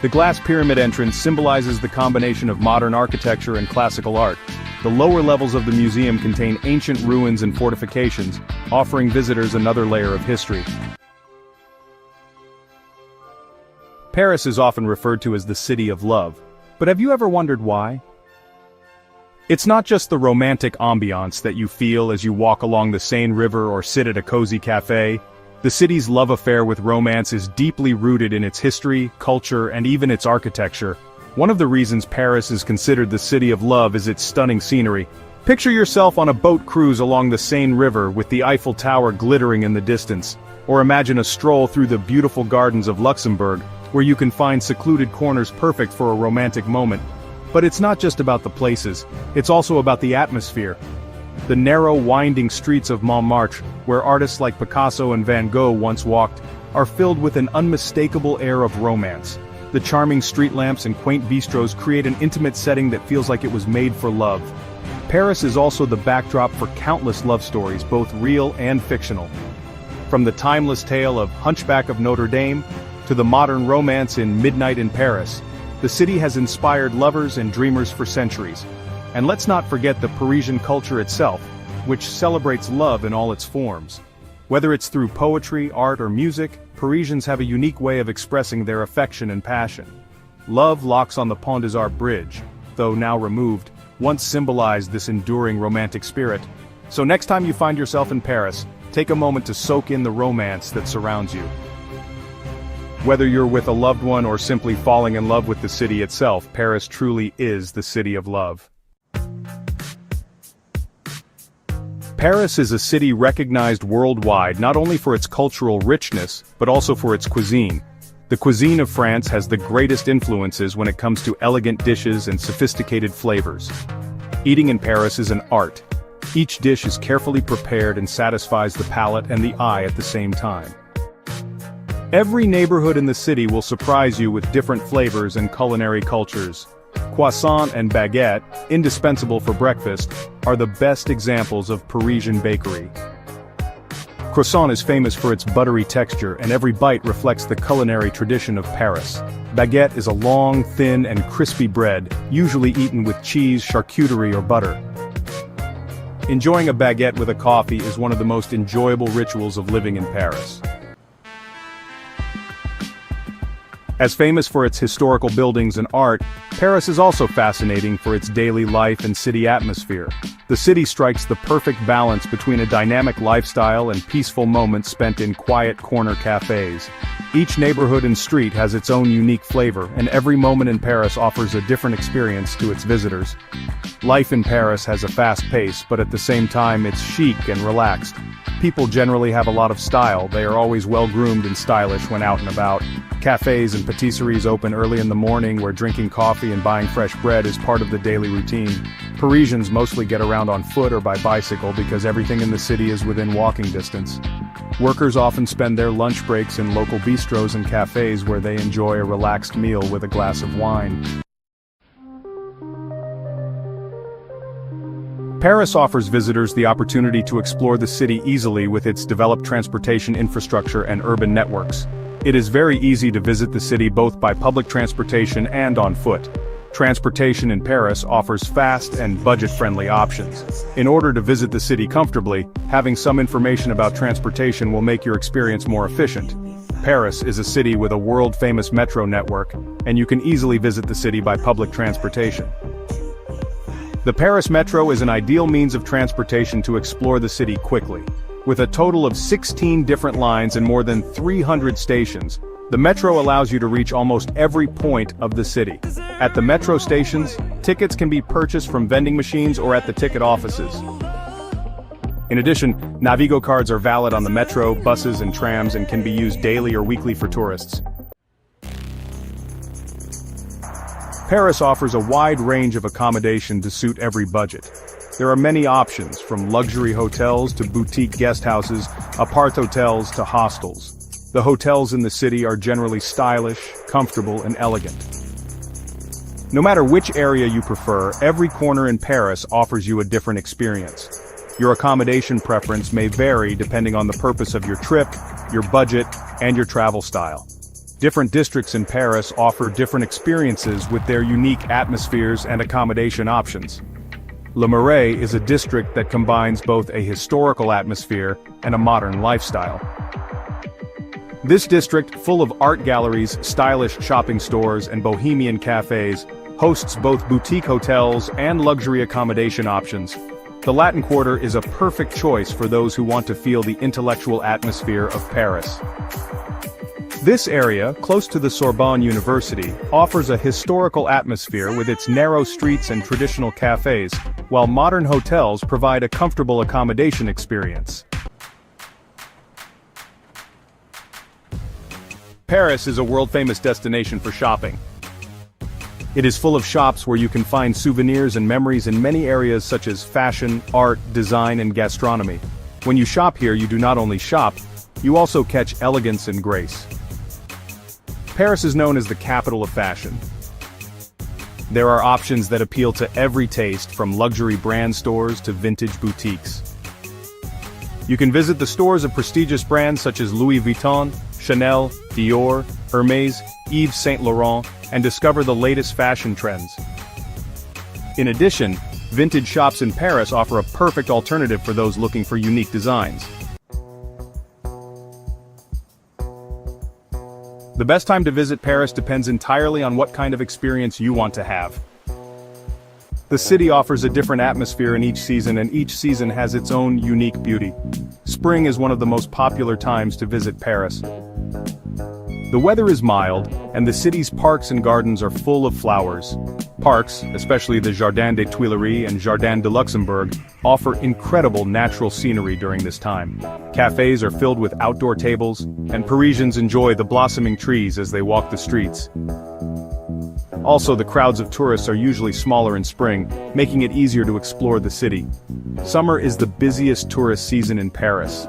The glass pyramid entrance symbolizes the combination of modern architecture and classical art. The lower levels of the museum contain ancient ruins and fortifications, offering visitors another layer of history. Paris is often referred to as the City of Love, but have you ever wondered why? It's not just the romantic ambiance that you feel as you walk along the Seine River or sit at a cozy cafe. The city's love affair with romance is deeply rooted in its history, culture, and even its architecture. One of the reasons Paris is considered the City of Love is its stunning scenery. Picture yourself on a boat cruise along the Seine River with the Eiffel Tower glittering in the distance, or imagine a stroll through the beautiful gardens of Luxembourg, where you can find secluded corners perfect for a romantic moment. But it's not just about the places, it's also about the atmosphere. The narrow, winding streets of Montmartre, where artists like Picasso and Van Gogh once walked, are filled with an unmistakable air of romance. The charming street lamps and quaint bistros create an intimate setting that feels like it was made for love. Paris is also the backdrop for countless love stories, both real and fictional. From the timeless tale of Hunchback of Notre Dame, to the modern romance in Midnight in Paris, the city has inspired lovers and dreamers for centuries. And let's not forget the Parisian culture itself, which celebrates love in all its forms. Whether it's through poetry, art, or music, Parisians have a unique way of expressing their affection and passion. Love locks on the Pont des Arts Bridge, though now removed, once symbolized this enduring romantic spirit. So next time you find yourself in Paris, take a moment to soak in the romance that surrounds you. Whether you're with a loved one or simply falling in love with the city itself, Paris truly is the city of love. Paris is a city recognized worldwide not only for its cultural richness, but also for its cuisine. The cuisine of France has the greatest influences when it comes to elegant dishes and sophisticated flavors. Eating in Paris is an art. Each dish is carefully prepared and satisfies the palate and the eye at the same time. Every neighborhood in the city will surprise you with different flavors and culinary cultures. Croissant and baguette, indispensable for breakfast, are the best examples of Parisian bakery. Croissant is famous for its buttery texture, and every bite reflects the culinary tradition of Paris. Baguette is a long, thin, and crispy bread, usually eaten with cheese, charcuterie, or butter. Enjoying a baguette with a coffee is one of the most enjoyable rituals of living in Paris. As famous for its historical buildings and art, Paris is also fascinating for its daily life and city atmosphere. The city strikes the perfect balance between a dynamic lifestyle and peaceful moments spent in quiet corner cafes. Each neighborhood and street has its own unique flavor, and every moment in Paris offers a different experience to its visitors. Life in Paris has a fast pace, but at the same time it's chic and relaxed. People generally have a lot of style. They are always well-groomed and stylish when out and about. Cafes and patisseries open early in the morning, where drinking coffee and buying fresh bread is part of the daily routine. Parisians mostly get around on foot or by bicycle because everything in the city is within walking distance. Workers often spend their lunch breaks in local bistros and cafes where they enjoy a relaxed meal with a glass of wine. Paris offers visitors the opportunity to explore the city easily with its developed transportation infrastructure and urban networks. It is very easy to visit the city both by public transportation and on foot. Transportation in Paris offers fast and budget-friendly options. In order to visit the city comfortably, having some information about transportation will make your experience more efficient. Paris is a city with a world-famous metro network, and you can easily visit the city by public transportation. The Paris Metro is an ideal means of transportation to explore the city quickly. With a total of 16 different lines and more than 300 stations, the metro allows you to reach almost every point of the city. At the metro stations, tickets can be purchased from vending machines or at the ticket offices. In addition, Navigo cards are valid on the metro, buses, and trams and can be used daily or weekly for tourists. Paris offers a wide range of accommodation to suit every budget. There are many options, from luxury hotels to boutique guest houses, apart hotels to hostels. The hotels in the city are generally stylish, comfortable, and elegant. No matter which area you prefer, every corner in Paris offers you a different experience. Your accommodation preference may vary depending on the purpose of your trip, your budget, and your travel style. Different districts in Paris offer different experiences with their unique atmospheres and accommodation options. Le Marais is a district that combines both a historical atmosphere and a modern lifestyle. This district, full of art galleries, stylish shopping stores, and bohemian cafes, hosts both boutique hotels and luxury accommodation options. The Latin Quarter is a perfect choice for those who want to feel the intellectual atmosphere of Paris. This area, close to the Sorbonne University, offers a historical atmosphere with its narrow streets and traditional cafes, while modern hotels provide a comfortable accommodation experience. Paris is a world-famous destination for shopping. It is full of shops where you can find souvenirs and memories in many areas such as fashion, art, design and gastronomy. When you shop here you do not only shop, you also catch elegance and grace. Paris is known as the capital of fashion. There are options that appeal to every taste, from luxury brand stores to vintage boutiques. You can visit the stores of prestigious brands such as Louis Vuitton, Chanel, Dior, Hermès, Yves Saint Laurent, and discover the latest fashion trends. In addition, vintage shops in Paris offer a perfect alternative for those looking for unique designs. The best time to visit Paris depends entirely on what kind of experience you want to have. The city offers a different atmosphere in each season, and each season has its own unique beauty. Spring is one of the most popular times to visit Paris. The weather is mild, and the city's parks and gardens are full of flowers. Parks, especially the Jardin des Tuileries and Jardin de Luxembourg, offer incredible natural scenery during this time. Cafes are filled with outdoor tables, and Parisians enjoy the blossoming trees as they walk the streets. Also, the crowds of tourists are usually smaller in spring, making it easier to explore the city. Summer is the busiest tourist season in Paris.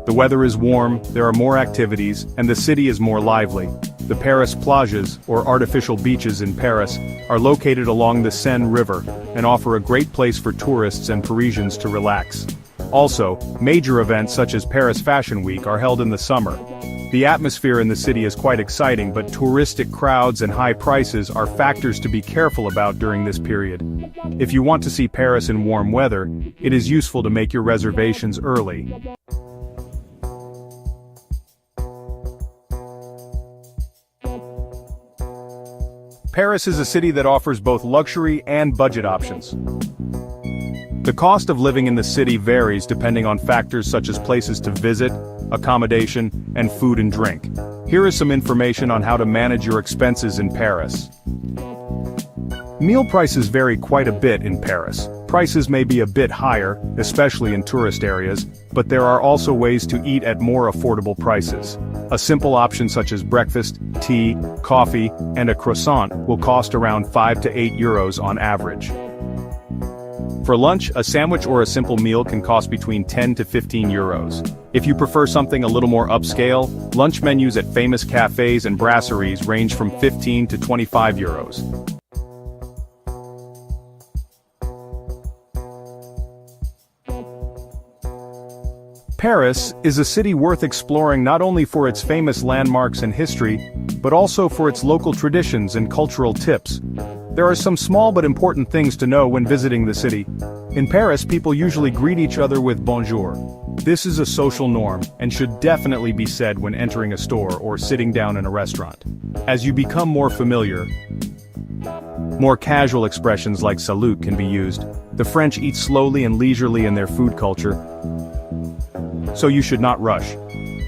The weather is warm, there are more activities, and the city is more lively. The Paris plages, or artificial beaches in Paris, are located along the Seine River, and offer a great place for tourists and Parisians to relax. Also, major events such as Paris Fashion Week are held in the summer. The atmosphere in the city is quite exciting, but touristic crowds and high prices are factors to be careful about during this period. If you want to see Paris in warm weather, it is useful to make your reservations early. Paris is a city that offers both luxury and budget options. The cost of living in the city varies depending on factors such as places to visit, accommodation, and food and drink. Here is some information on how to manage your expenses in Paris. Meal prices vary quite a bit in Paris. Prices may be a bit higher, especially in tourist areas, but there are also ways to eat at more affordable prices. A simple option such as breakfast, tea, coffee, and a croissant will cost around 5 to 8 euros on average. For lunch, a sandwich or a simple meal can cost between 10 to 15 euros. If you prefer something a little more upscale, lunch menus at famous cafes and brasseries range from 15 to 25 euros. Paris is a city worth exploring not only for its famous landmarks and history, but also for its local traditions and cultural tips. There are some small but important things to know when visiting the city. In Paris, people usually greet each other with bonjour. This is a social norm, and should definitely be said when entering a store or sitting down in a restaurant. As you become more familiar, more casual expressions like salut can be used. The French eat slowly and leisurely in their food culture, so you should not rush.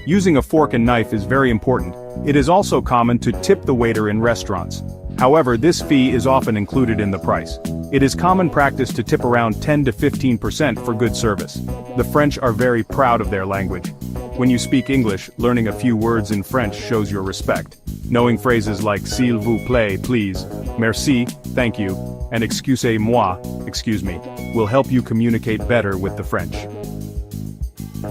Using a fork and knife is very important. It is also common to tip the waiter in restaurants. However, this fee is often included in the price. It is common practice to tip around 10 to 15% for good service. The French are very proud of their language. When you speak English, learning a few words in French shows your respect. Knowing phrases like s'il vous plaît, please, merci, thank you, and excusez-moi, excuse me, will help you communicate better with the French.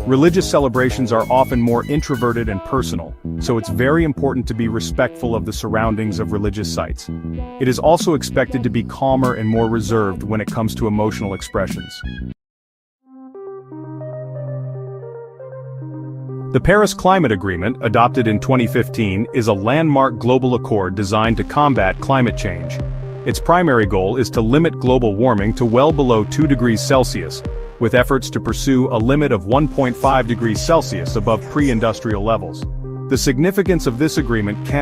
Religious celebrations are often more introverted and personal, so it's very important to be respectful of the surroundings of religious sites. It is also expected to be calmer and more reserved when it comes to emotional expressions. The Paris Climate Agreement, adopted in 2015, is a landmark global accord designed to combat climate change. Its primary goal is to limit global warming to well below 2 degrees Celsius, with efforts to pursue a limit of 1.5 degrees Celsius above pre-industrial levels. The significance of this agreement can